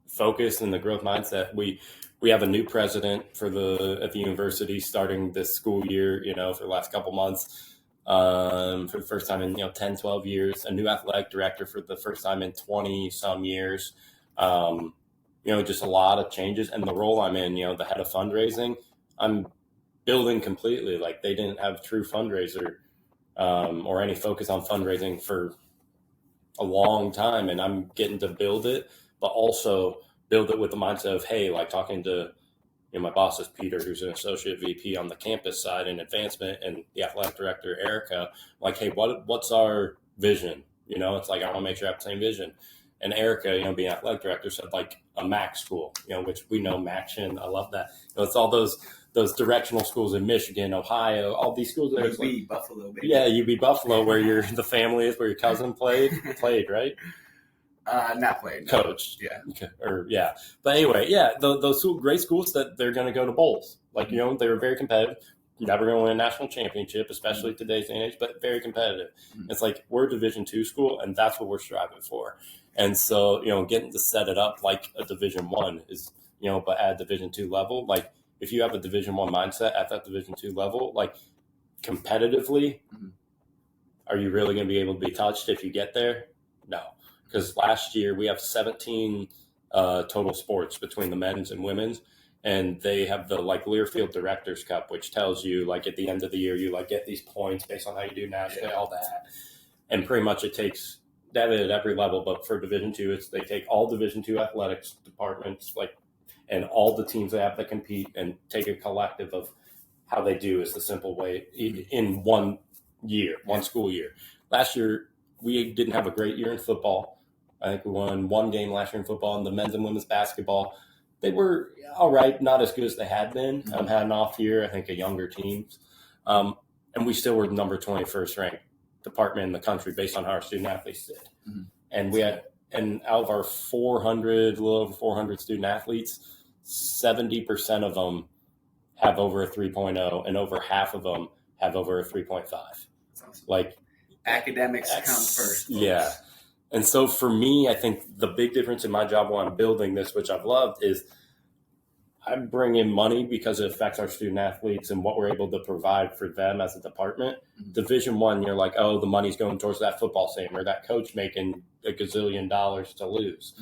focused and the growth mindset. We have a new president at the university starting this school year, for the last couple months, for the first time in 10, 12 years, a new athletic director for the first time in 20 some years. Just a lot of changes. And the role I'm in, the head of fundraising, I'm building completely. Like, they didn't have true fundraiser or any focus on fundraising for a long time. And I'm getting to build it, but also build it with the mindset of, hey, like talking to my boss is Peter, who's an associate VP on the campus side in advancement, and the athletic director, Erica, like, hey, what's our vision? It's like, I want to make sure I have the same vision. And Erica, being athletic director, said like a MAC school, which we know MACtion. I love that. It's all those directional schools in Michigan, Ohio, all these schools. UB Buffalo, baby. Yeah, UB Buffalo, where the family is, where your cousin played, right? Not played. No. Coached. Yeah. Okay. Yeah. But anyway, yeah, those great schools that they're going to go to bowls. Like, they were very competitive. Never going to win a national championship, especially today's day and age, but very competitive. It's like, we're a Division II school, and that's what we're striving for. And so, getting to set it up like a Division I is, but at Division II level, like, if you have a Division I mindset at that Division II level, like, competitively, are you really going to be able to be touched if you get there? No. Because last year we have 17 total sports between the men's and women's, and they have the Learfield Directors Cup, which tells you, like, at the end of the year, you get these points based on how you do nationally, all that. And pretty much it takes that at every level, but for Division II, they take all Division II athletics departments, and all the teams they have that compete, and take a collective of how they do is the simple way in one school year. Last year, we didn't have a great year in football. I think we won one game last year in football, and the men's and women's basketball, they were all right, not as good as they had been. Had an off year, I think, a younger teams. And we still were number 21st ranked department in the country based on how our student athletes did. And and out of our 400, a little over 400 student athletes, 70% of them have over a 3.0, and over half of them have over a 3.5. Awesome. Like, academics come first. Folks. Yeah. And so for me, I think the big difference in my job while I'm building this, which I've loved, is I bring in money because it affects our student athletes and what we're able to provide for them as a department. Division I, you're like, oh, the money's going towards that football team, or that coach making a gazillion dollars to lose.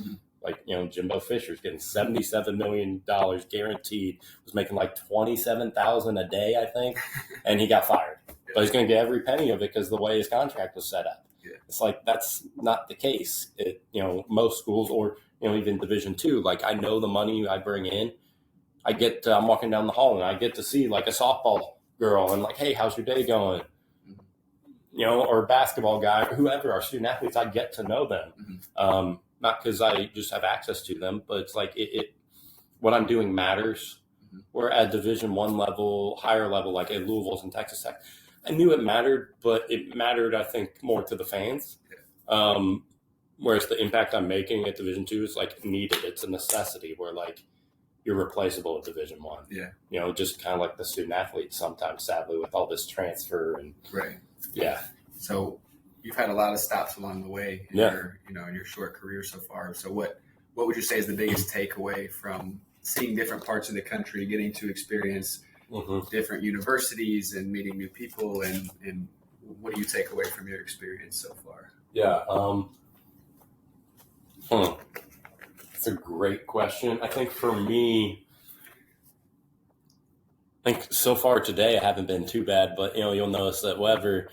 Like, Jimbo Fisher's getting $77 million guaranteed, was making like $27,000 a day, I think, and he got fired. But he's going to get every penny of it because the way his contract was set up. It's like, that's not the case. Most schools, or even Division II, like, I know the money I bring in. I'm walking down the hall and I get to see like a softball girl and like, hey, how's your day going? Or a basketball guy, or whoever, our student athletes, I get to know them. Not because I just have access to them, but it's like what I'm doing matters. We're at Division I level, higher level, like at Louisville's and Texas Tech. I knew it mattered, but it mattered, I think, more to the fans. Whereas the impact I'm making at Division II is like needed. It's a necessity where like you're replaceable at Division I. Yeah. Just kind of like the student athletes sometimes, sadly, with all this transfer and right. Yeah. So you've had a lot of stops along the way in your short career so far. So what would you say is the biggest takeaway from seeing different parts of the country, getting to experience different universities and meeting new people, and what do you take away from your experience so far? Yeah. That's a great question. I think for me, so far today I haven't been too bad, but you'll notice that whatever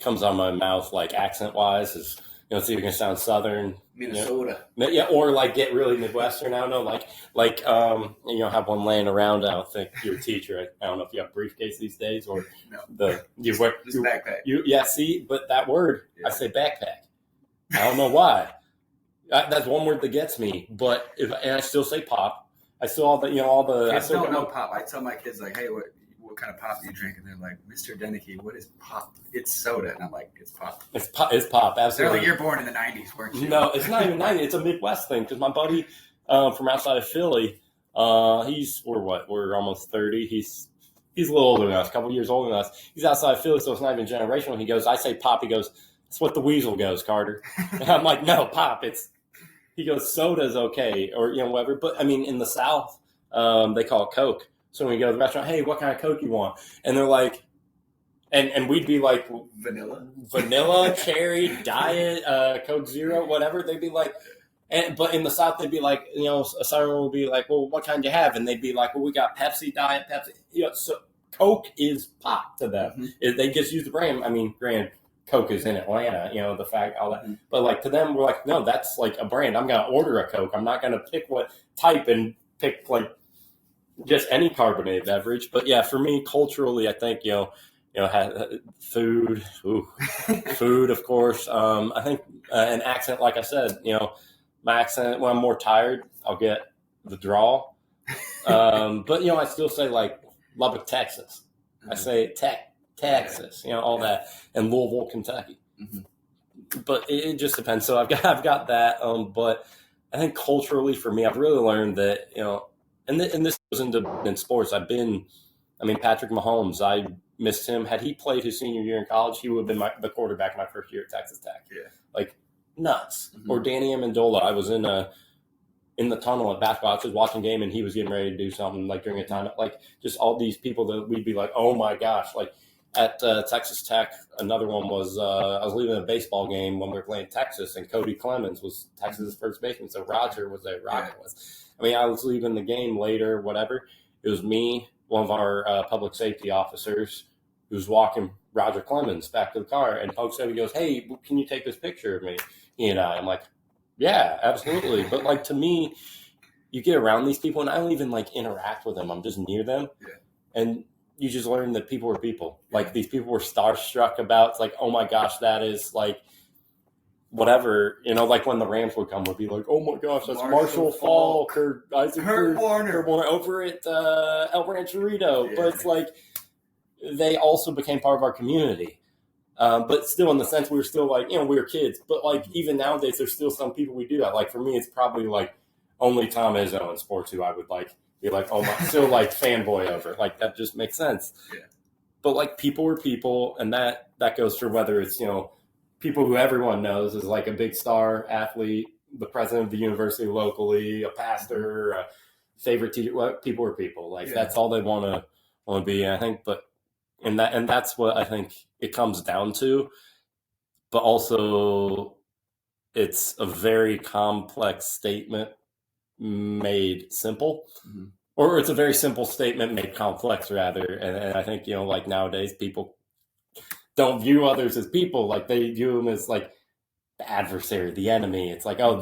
comes on my mouth, like accent wise, is it's either gonna sound Southern, Minnesota, or like get really Midwestern. I don't know, have one laying around. I don't think your teacher. I don't know if you have a briefcase these days or you wear just backpack. See, but that word I say backpack. I don't know why. That's one word that gets me. But and I still say pop. I still all the kids don't know pop. I tell my kids like, hey, what kind of pop do you drink? And they're like, Mr. Denicky, what is pop? It's soda. And I'm like, it's pop. It's pop. Absolutely. They're like, you're born in the 90s, weren't you? No, it's not even 90s. It's a Midwest thing. Because my buddy from outside of Philly, we're almost 30. He's a little older than us, a couple years older than us. He's outside of Philly, so it's not even generational. He goes, I say pop. He goes, it's what the weasel goes, Carter. And I'm like, no, pop. He goes, soda's okay, or whatever. But I mean, in the South, they call it Coke. So when we go to the restaurant, hey, what kind of Coke you want? And they're like, and we'd be like, vanilla, cherry, diet, Coke Zero, whatever. They'd be like, but in the South, they'd be like, a Southern would be like, well, what kind do you have? And they'd be like, well, we got Pepsi, Diet Pepsi. So Coke is pop to them. They just use the brand. I mean, granted, Coke is in Atlanta, the fact, all that. But like to them, we're like, no, that's like a brand. I'm going to order a Coke. I'm not going to pick what type and pick like just any carbonated beverage. But yeah, for me, culturally, I think, food, food, of course. I think an accent, like I said, my accent, when I'm more tired, I'll get the drawl. But, I still say like Lubbock, Texas. I say Texas, all that, and Louisville, Kentucky. But it just depends. So I've got that. But I think culturally for me, I've really learned that, and this goes in sports. Patrick Mahomes, I missed him. Had he played his senior year in college, he would have been the quarterback my first year at Texas Tech. Yeah. Like nuts. Or Danny Amendola. I was in the tunnel at basketball. I was watching a game and he was getting ready to do something like during a timeout. Like just all these people that we'd be like, oh my gosh. Like at Texas Tech, another one was I was leaving a baseball game when we were playing Texas, and Cody Clemens was Texas' first baseman. So Roger was there. Rocket was. I was leaving the game later, whatever. It was me, one of our public safety officers, who was walking Roger Clemens back to the car, and Poke said, he goes, hey, can you take this picture of me? He and I'm like, yeah, absolutely. But like, to me, you get around these people and I don't even like interact with them. I'm just near them. Yeah. And you just learn that people are people. Like these people were starstruck about, it's like, oh my gosh, that is like whatever, like when the Rams would come, would be like, oh my gosh, that's Marshall Falk, Kurt Warner over at El Rancherito. Yeah. But it's like, they also became part of our community. But still, in the sense, we were still like, we were kids. But like, even nowadays, there's still some people we do that. Like for me, it's probably like only Tom Izzo in sports who I would like be like, oh my, still like fanboy over. Like that just makes sense. Yeah. But like, people are people, and that goes for whether it's people who everyone knows is like a big star athlete, the president of the university locally, a pastor, a favorite teacher. Well, people are people. Like that's all they want to be. I think, and that's what I think it comes down to. But also, it's a very complex statement made simple, or it's a very simple statement made complex, rather. And I think like nowadays, people don't view others as people. Like they view them as like the adversary, the enemy. It's like, oh,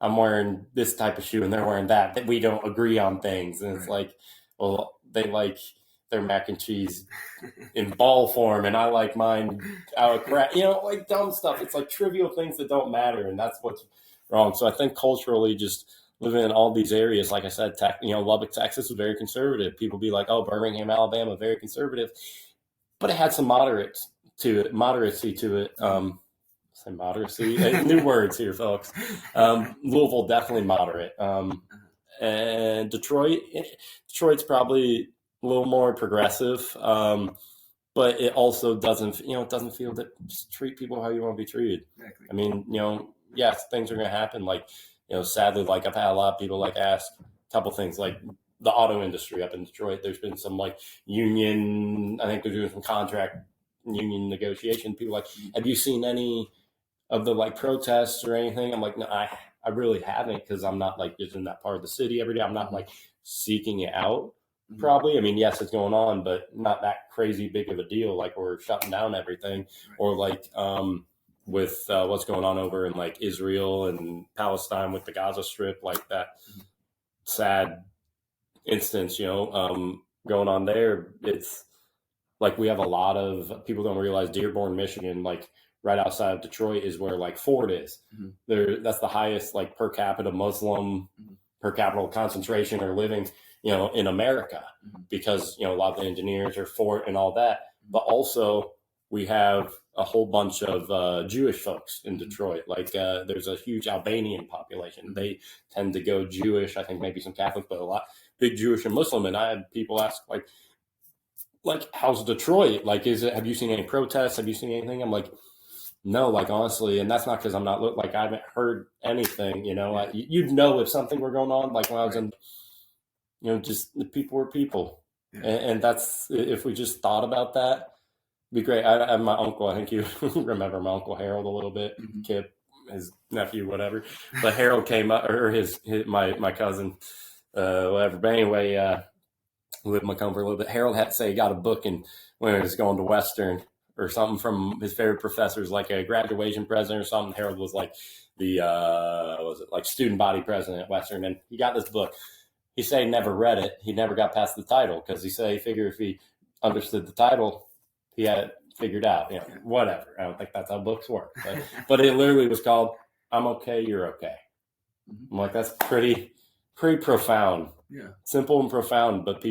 I'm wearing this type of shoe and they're wearing that we don't agree on things. And it's like, well, they like their mac and cheese in ball form and I like mine out of crap, like dumb stuff. It's like trivial things that don't matter. And that's what's wrong. So I think culturally, just living in all these areas, like I said, Lubbock, Texas was very conservative. People be like, oh, Birmingham, Alabama, very conservative. But it had some moderacy to it. Say moderacy, new words here, folks. Louisville, definitely moderate. And Detroit's probably a little more progressive. But it also doesn't feel that just treat people how you want to be treated. Exactly. Yes, things are going to happen. Like, sadly, like I've had a lot of people like ask a couple things, like the auto industry up in Detroit. There's been some like union, I think they're doing some contract union negotiation. People like, have you seen any of the like protests or anything? I'm like, no, I really haven't, because I'm not like just in that part of the city every day. I'm not like seeking it out. Probably. Yes, it's going on, but not that crazy big of a deal. Like we're shutting down everything, or like with what's going on over in like Israel and Palestine with the Gaza Strip, like that sad instance, going on there. It's like we have a lot of people don't realize Dearborn, Michigan, like right outside of Detroit, is where like Ford is. That's the highest like per capita Muslim per capita concentration or living, in America, because a lot of the engineers are for it and all that. But also we have a whole bunch of Jewish folks in Detroit. Like there's a huge Albanian population. They tend to go Jewish. I think maybe some Catholics, but a lot big Jewish and Muslim. And I had people ask like how's Detroit? Like, have you seen any protests? Have you seen anything? I'm like, no, like honestly, and that's not because I'm not like I haven't heard anything. You'd know if something were going on. Like when I was in, just the people were people, and that's, if we just thought about that, be great. I have my uncle. I think you remember my uncle Harold a little bit. Kip, his nephew, whatever. But Harold came up, or my cousin, whatever. But anyway, lived in Macomb for a little bit. Harold had to say he got a book, and when he was going to Western or something from his favorite professors, like a graduation president or something. Harold was like the like student body president at Western, and he got this book. he said he never read it. He never got past the title because he said he figured if he understood the title, he had it figured out. Whatever. I don't think that's how books work. But it literally was called "I'm Okay, You're Okay." I'm like, that's pretty profound. Yeah. Simple and profound, but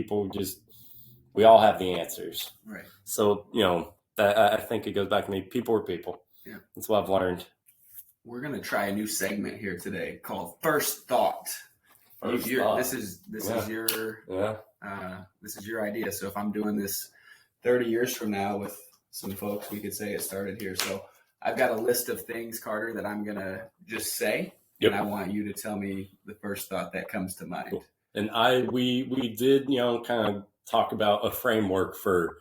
we all have the answers. Right. So, I think it goes back to me. People are people. Yeah. That's what I've learned. We're going to try a new segment here today called First Thought. This is your idea. So if I'm doing this 30 years from now with some folks, we could say it started here. So I've got a list of things, Carter, that I'm going to just say. Yep. And I want you to tell me the first thought that comes to mind. Cool. And we did, kind of talk about a framework for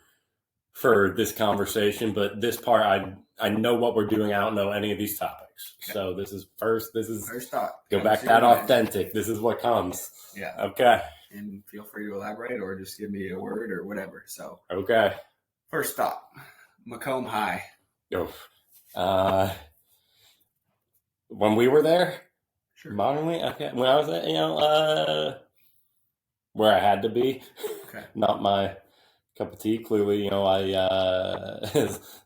this conversation, but this part, I know what we're doing. I don't know any of these topics. Okay. So this is first thought. Go back to that authentic. This is what comes. Yeah. Okay. And feel free to elaborate or just give me a word or whatever. So. Okay. First thought, Macomb High. When we were there. Sure. Modernly, okay. When I was at, where I had to be, okay. Not my cup of tea. Clearly,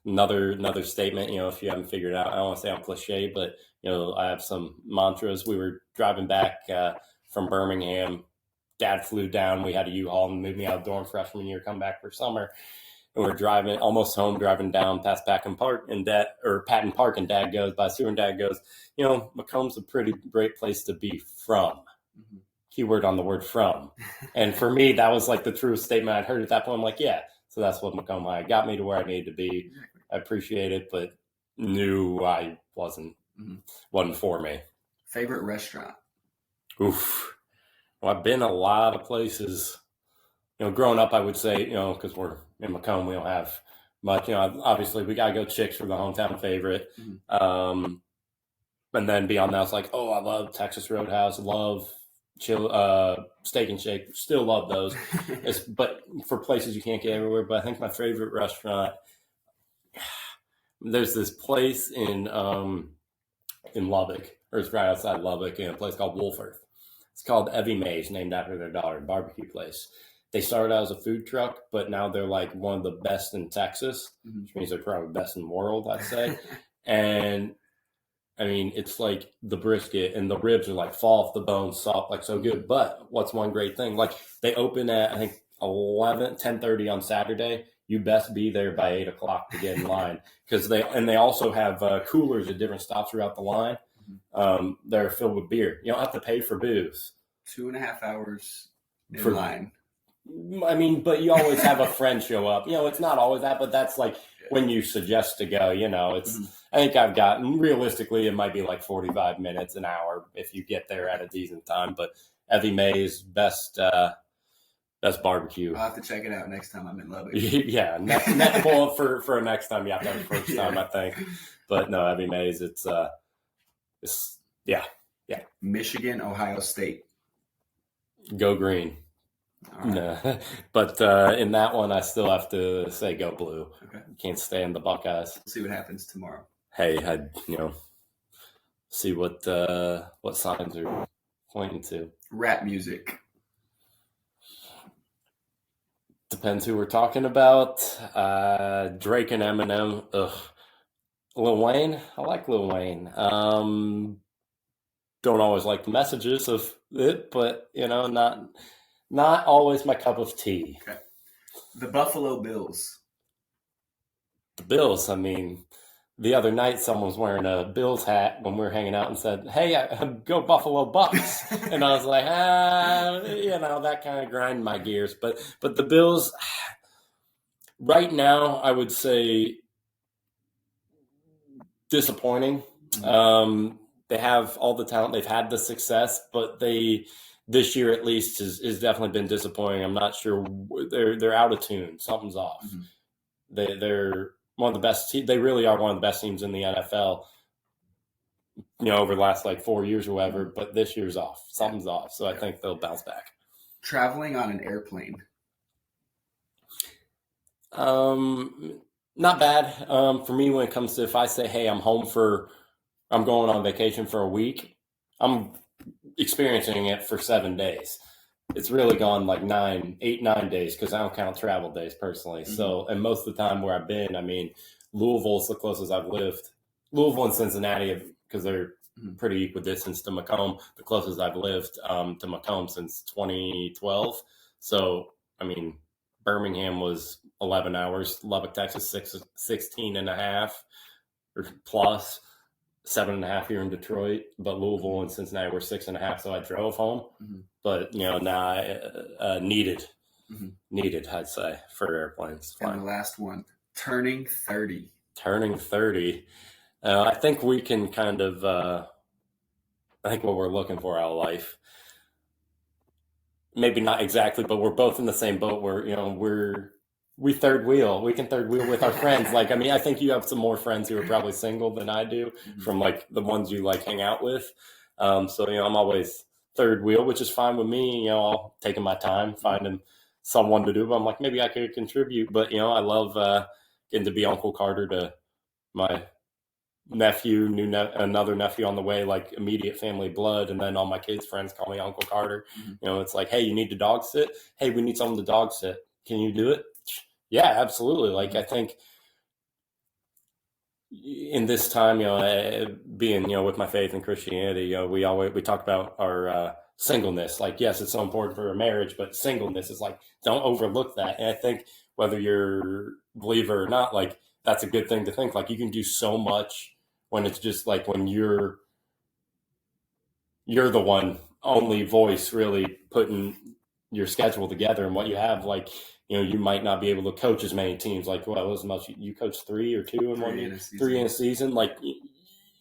another statement. If you haven't figured it out, I don't want to say I'm cliche, but I have some mantras. We were driving back from Birmingham. Dad flew down. We had a U-Haul and moved me out of dorm freshman year. Come back for summer. And we're driving almost home, driving down past Patton Park, and Dad goes by sewer, and Dad goes, Macomb's a pretty great place to be from. Mm-hmm. Keyword on the word from. And for me, that was like the truest statement I'd heard at that point. I'm like, yeah, so that's what Macomb High got me to where I needed to be. Exactly. I appreciate it, but knew I wasn't for me. Favorite restaurant? Oof. Well, I've been a lot of places. Growing up, I would say, because we're in Macomb, we don't have much. Obviously, we got to go Chicks for the hometown favorite. Mm-hmm. And then beyond that, it's like, I love Texas Roadhouse, love Steak and Shake, still love those. But for places you can't get everywhere. But I think my favorite restaurant, there's this place in Lubbock, or it's right outside Lubbock, in a place called Wolford. It's called Evie Mae's, named after their daughter, barbecue place. They started out as a food truck, but now they're like one of the best in Texas, which means they're probably the best in the world, I'd say. And I mean, it's like the brisket and the ribs are like fall off the bone, soft, like so good. But what's one great thing? Like they open at, I think, 10:30 on Saturday. You best be there by 8 o'clock to get in line, because they also have coolers at different stops throughout the line. They're filled with beer. You don't have to pay for booze. 2.5 hours in line. I mean, but you always have a friend show up. It's not always that, but that's like when you suggest to go, it's, I think I've gotten, realistically, it might be like 45 minutes, an hour if you get there at a decent time. But Evie Mae's best barbecue. I'll have to check it out next time I'm in Lubbock. Yeah, well, for a next time, you have to have a first time, I think. But no, Evie Mae's, it's yeah. Michigan, Ohio State. Go green. Right. No, but in that one, I still have to say go blue. Okay. Can't stand the Buckeyes. We'll see what happens tomorrow. Hey, see what signs are pointing to. Rap music. Depends who we're talking about. Drake and Eminem. Ugh. Lil Wayne. I like Lil Wayne. Don't always like the messages of it, but not always my cup of tea. Okay. The Buffalo Bills. The Bills, I mean, the other night someone was wearing a Bills hat when we were hanging out and said, hey, go Buffalo Bucks. And I was like, that kind of grind my gears. But the Bills, right now, I would say disappointing. Mm-hmm. They have all the talent. They've had the success, but this year at least has definitely been disappointing. I'm not sure, they're out of tune. Something's off. Mm-hmm. They're one of the best teams. They really are one of the best teams in the NFL. Over the last 4 years or whatever. But this year's off. Something's off. So I think they'll bounce back. Traveling on an airplane. Not bad. For me, when it comes to, if I say, hey, I'm going on vacation for a week, I'm experiencing it for 7 days. it's really gone like 9 days because I don't count travel days personally. Mm-hmm. So, and most of the time where I've been, I mean, Louisville's the closest I've lived. Louisville and Cincinnati, because they're pretty equidistant to Macomb, the closest I've lived to Macomb since 2012. So, I mean, Birmingham was 11 hours, Lubbock, Texas, 16 and a half or plus. 7.5 here in Detroit, but Louisville and Cincinnati were 6.5, so I drove home. Mm-hmm. But now needed, I'd say, for airplanes. And the last one, turning 30. Turning 30. I think we can kind of, I think what we're looking for out of life. Maybe not exactly, but we're both in the same boat where, we third wheel. We can third wheel with our friends. Like, I mean, I think you have some more friends who are probably single than I do from like the ones you like hang out with. So, I'm always third wheel, which is fine with me. I'll taking my time, finding someone to do, but I'm like, maybe I could contribute. But, I love getting to be Uncle Carter to my nephew, another nephew on the way, like immediate family blood. And then all my kids' friends call me Uncle Carter. It's like, hey, you need to dog sit? Hey, we need someone to dog sit. Can you do it? Yeah, absolutely. Like, I think in this time, being, with my faith in Christianity, we talk about our singleness. Like, yes, it's so important for a marriage, but singleness is like, don't overlook that. And I think whether you're a believer or not, like, that's a good thing to think. Like, you can do so much when it's just like when you're the one only voice really putting your schedule together and what you have, like, you might not be able to coach as many teams. Like, what was the most you coached 3 or 2 in 1 year? 3 in a season. Like,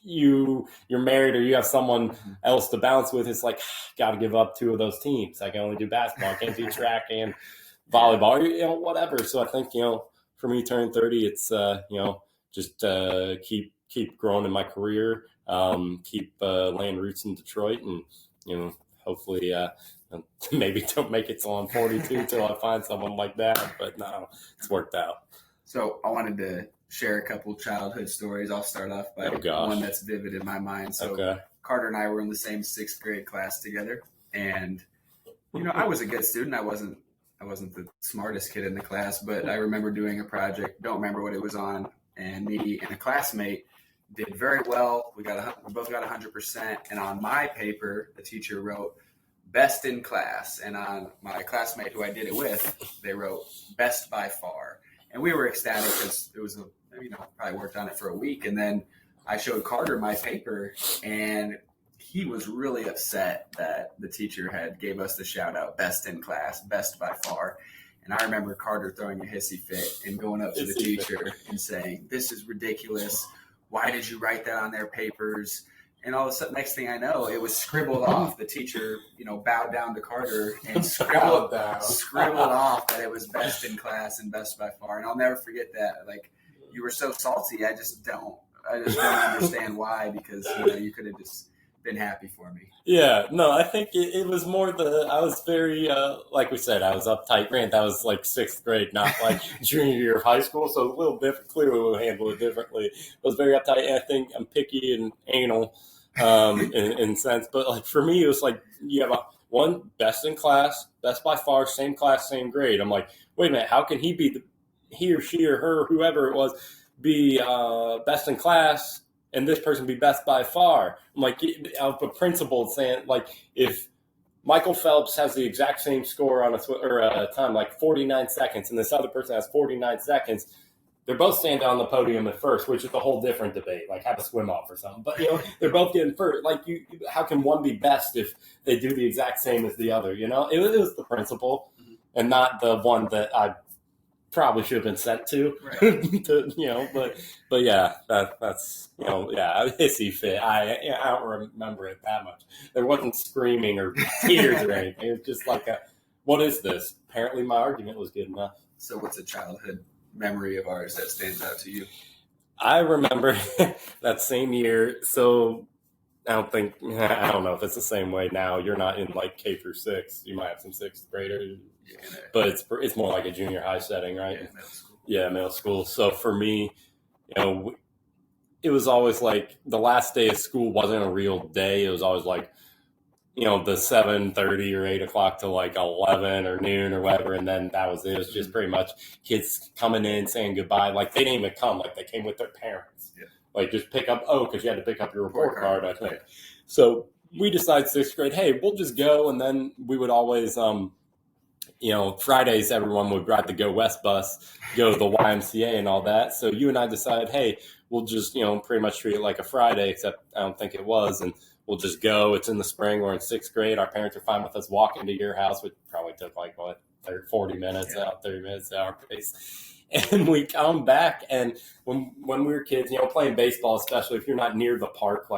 you're married or you have someone else to bounce with. It's like, got to give up 2 of those teams. I can only do basketball. I can't do track and volleyball, or, whatever. So I think, for me turning 30, it's, just keep growing in my career, keep laying roots in Detroit, and, hopefully, maybe don't make it till I'm 42 till I find someone like that. But no, it's worked out. So I wanted to share a couple childhood stories. I'll start off by one that's vivid in my mind. So Carter and I were in the same 6th grade class together. And, I was a good student. I wasn't the smartest kid in the class, but I remember doing a project, don't remember what it was on. And me and a classmate did very well. We both got 100%. And on my paper, the teacher wrote best in class. And on my classmate who I did it with, they wrote best by far. And we were ecstatic because it was, probably worked on it for a week. And then I showed Carter my paper, and he was really upset that the teacher had gave us the shout out, best in class, best by far. And I remember Carter throwing a hissy fit and going up to the teacher and saying, this is ridiculous. Why did you write that on their papers? And all of a sudden, next thing I know, it was scribbled off. The teacher, bowed down to Carter and scribbled off that it was best in class and best by far. And I'll never forget that. Like, you were so salty. I just don't understand why, because you could have just been happy for me. Yeah, no, I think it was more I was very, like we said, I was uptight. Grant, that was like 6th grade, not like junior year of high school. So a little different, clearly we'll handle it differently. I was very uptight, and I think I'm picky and anal in sense. But like for me, it was like you have one best in class, best by far, same class, same grade. I'm like, wait a minute, how can he or she or her, whoever it was, be best in class and this person be best by far? I'm like, a principle saying, like, if Michael Phelps has the exact same score on a time, like 49 seconds, and this other person has 49 seconds, they're both standing on the podium at first, which is a whole different debate, like have a swim off or something. But, they're both getting first. Like, how can one be best if they do the exact same as the other? It was the principle and not the one that I probably should have been sent to, right. but yeah, that's, hissy fit. I don't remember it that much. There wasn't screaming or tears or anything. It was just like what is this? Apparently my argument was good enough. So what's a childhood memory of ours that stands out to you? I remember that same year. So I don't know if it's the same way now. You're not in like K through 6. You might have some 6th graders. But it's more like a junior high setting, right? Yeah, middle school. Yeah, middle school. So for me, it was always like the last day of school wasn't a real day. It was always like, the 7:30 or 8 o'clock to like 11 or noon or whatever, and then that was it. It was just pretty much kids coming in saying goodbye. Like they didn't even come, like they came with their parents. Yeah. Like just pick up because you had to pick up your report card, I think. So we decided 6th grade, hey, we'll just go, and then we would always Fridays everyone would ride the Go West bus, go to the YMCA and all that. So you and I decided, hey, we'll just pretty much treat it like a Friday, except I don't think it was, and we'll just go. It's in the spring. We're in 6th grade. Our parents are fine with us walking to your house, which probably took 40 minutes out, 30 minutes at our pace. And we come back, and when we were kids, playing baseball, especially if you're not near the park,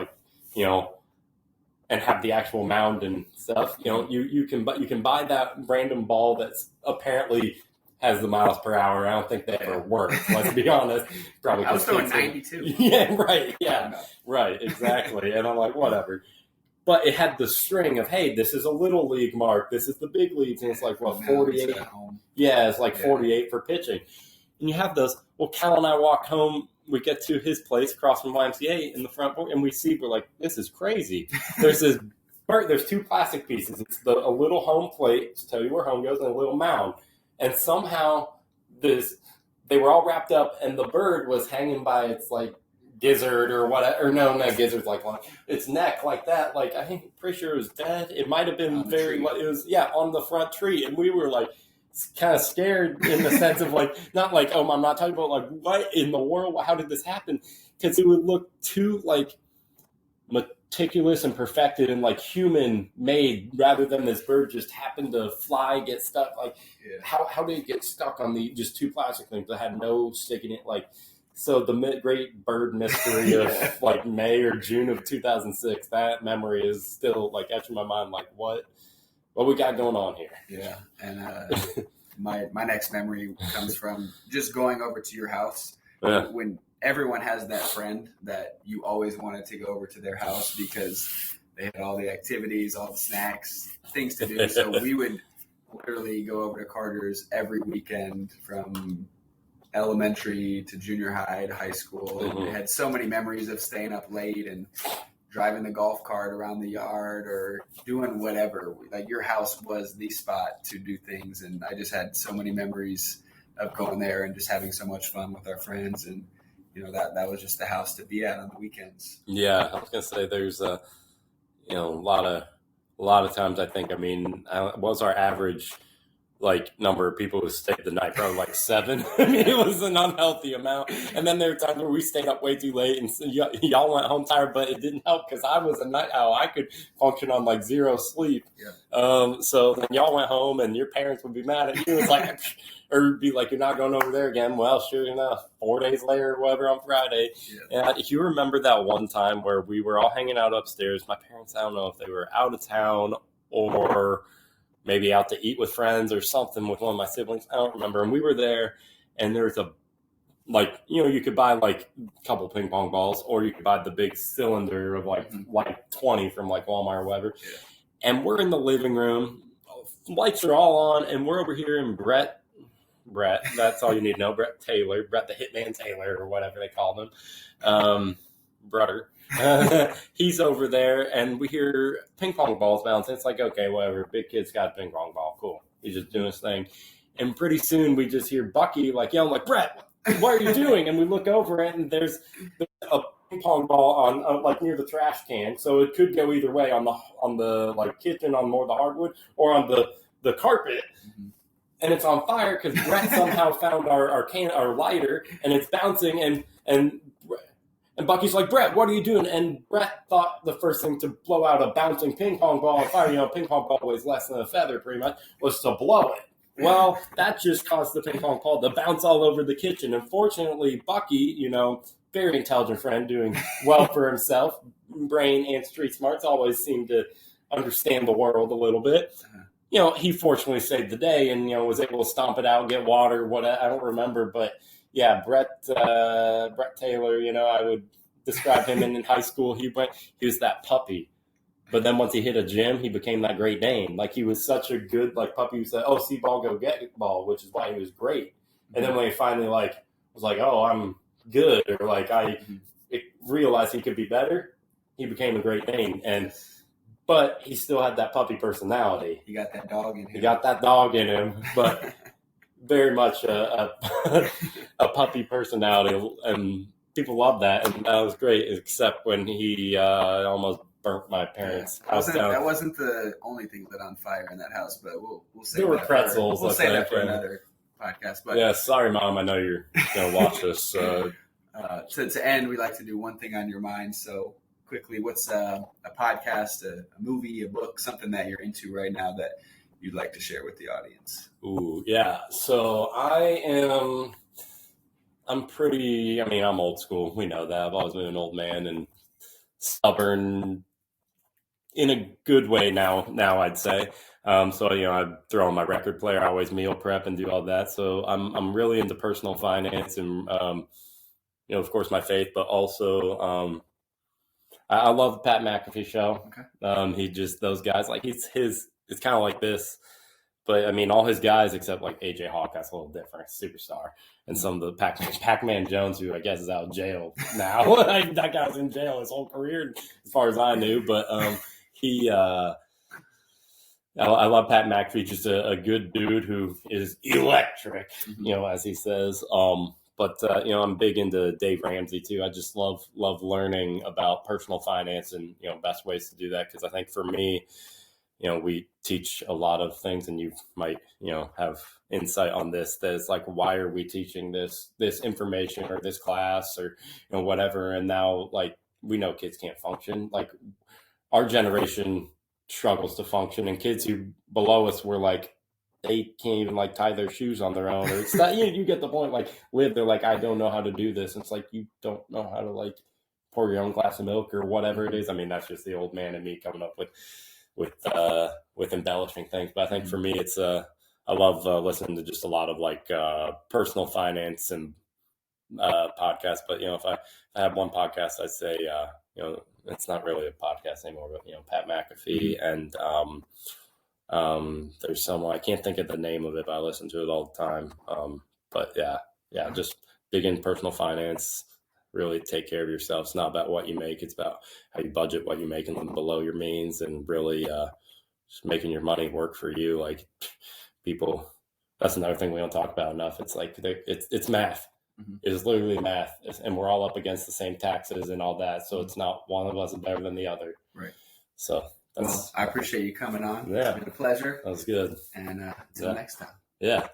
and have the actual mound and stuff, you can buy that random ball that's apparently has the miles per hour. I don't think they ever worked. Let's be honest. Probably I was throwing 92. Yeah, right. Yeah, right. Exactly. And I'm like, whatever. But it had the string of, hey, this is a little league mark. This is the big leagues. And it's like, 48. Yeah, it's like 48 for pitching. And you have those. Well, Cal and I walk home. We get to his place across from YMCA in the front door, and we're like, this is crazy. There's 2 plastic pieces. It's a little home plate to tell you where home goes, and a little mound. And somehow they were all wrapped up, and the bird was hanging by its like gizzard or whatever. Or no, gizzard's like its neck like that. Like I think pretty sure it was dead. It might have been on the front tree, and we were like kind of scared in the sense of like not like I'm not talking about like what in the world, how did this happen? Because it would look too like meticulous and perfected and like human made rather than this bird just happened to fly, get stuck. Like how did it get stuck on the just 2 plastic things that had no stick in it? Like so the great bird mystery of like May or June of 2006, that memory is still like etching my mind. Like what we got going on here? Yeah, and my next memory comes from just going over to your house when everyone has that friend that you always wanted to go over to their house because they had all the activities, all the snacks, things to do. So we would literally go over to Carter's every weekend from elementary to junior high to high school. Mm-hmm. And we had so many memories of staying up late and driving the golf cart around the yard or doing whatever. Like your house was the spot to do things. And I just had so many memories of going there and just having so much fun with our friends. And, that was just the house to be at on the weekends. Yeah. I was going to say there's a lot of times I think, what was our average number of people who stayed the night? Probably 7. It was an unhealthy amount. And then there were times where we stayed up way too late and y'all went home tired, but it didn't help because I was a night owl. I could function on 0 sleep. Yeah. So then y'all went home and your parents would be mad at you. It's like, or be like, you're not going over there again. Well, sure enough, 4 days later or whatever on Friday. Yeah. And if you remember that one time where we were all hanging out upstairs, my parents, I don't know if they were out of town or maybe out to eat with friends or something with one of my siblings. I don't remember. And we were there and there's you could buy a couple ping pong balls or you could buy the big cylinder of 20 from Walmart or whatever. Yeah. And we're in the living room. Lights are all on and we're over here in Brett, that's all you need to know. Brett Taylor, Brett the Hitman Taylor or whatever they called him. Brother. He's over there and we hear ping pong balls bouncing. It's like, okay, whatever. Big kid's got a ping pong ball. Cool. He's just doing his thing. And pretty soon we just hear Bucky yelling Brett, what are you doing? And we look over it and there's a ping pong ball on near the trash can. So it could go either way on the kitchen on more of the hardwood or on the carpet. Mm-hmm. And it's on fire because Brett somehow found our lighter and it's bouncing and Bucky's like, Brett, what are you doing? And Brett thought the first thing to blow out a bouncing ping pong ball on fire, ping pong ball weighs less than a feather pretty much, was to blow it. Well, that just caused the ping pong ball to bounce all over the kitchen. Unfortunately, Bucky, very intelligent friend doing well for himself, brain and street smarts, always seemed to understand the world a little bit. He fortunately saved the day and, was able to stomp it out, get water, I don't remember, but yeah, Brett Taylor, I would describe him in high school. He was that puppy. But then once he hit a gym, he became that Great Dane. He was such a good puppy who said, oh, see ball, go get ball, which is why he was great. And then when he finally was like, oh, I'm good, or I realized he could be better, he became a Great Dane. And but he still had that puppy personality. He got that dog in him. He got that dog in him, but very much a puppy personality, and people love that, and that was great, except when he almost burnt my parents' house down. That wasn't the only thing lit on fire in that house, but we'll say there were pretzels. We'll say that for another podcast. But yeah, sorry, Mom. I know you're gonna watch this. To end, we like to do one thing on your mind. So quickly, what's a podcast, a movie, a book, something that you're into right now that you'd like to share with the audience? Ooh, yeah. So I'm old school. We know that. I've always been an old man and stubborn in a good way now I'd say. So, I throw on my record player. I always meal prep and do all that. So I'm really into personal finance and, of course, my faith, but also I love the Pat McAfee show. Okay. He just, those guys, like it's kind of like this. But, all his guys, except like A.J. Hawk, that's a little different, superstar. And some of the Pac-Man Jones, who I guess is out of jail now. That guy was in jail his whole career, as far as I knew. But I love Pat McAfee, just a good dude who is electric, as he says. But I'm big into Dave Ramsey, too. I just love learning about personal finance and, best ways to do that. Because I think for me, we teach a lot of things, and you might, have insight on this. That it's like, why are we teaching this information or this class or, whatever? And now, like, we know kids can't function. Like, our generation struggles to function, and kids who below us were like, they can't even like tie their shoes on their own, or it's not, you get the point. Like, they're like, I don't know how to do this. And it's like, you don't know how to like pour your own glass of milk or whatever it is. That's just the old man in me coming up with embellishing things. But I think for me, it's I love listening to just a lot of like personal finance and podcasts. But if I have one podcast, I'd say it's not really a podcast anymore, but Pat McAfee and there's someone, I can't think of the name of it, but I listen to it all the time. But yeah, just big in personal finance. Really take care of yourself. It's not about what you make. It's about how you budget what you make and live below your means, and really just making your money work for you. Like, people, that's another thing we don't talk about enough. It's like, it's math. Mm-hmm. It is literally math. And we're all up against the same taxes and all that. So it's not one of us is better than the other. Right. So I appreciate you coming on. Yeah. It's been a pleasure. That was good. And until next time. Yeah.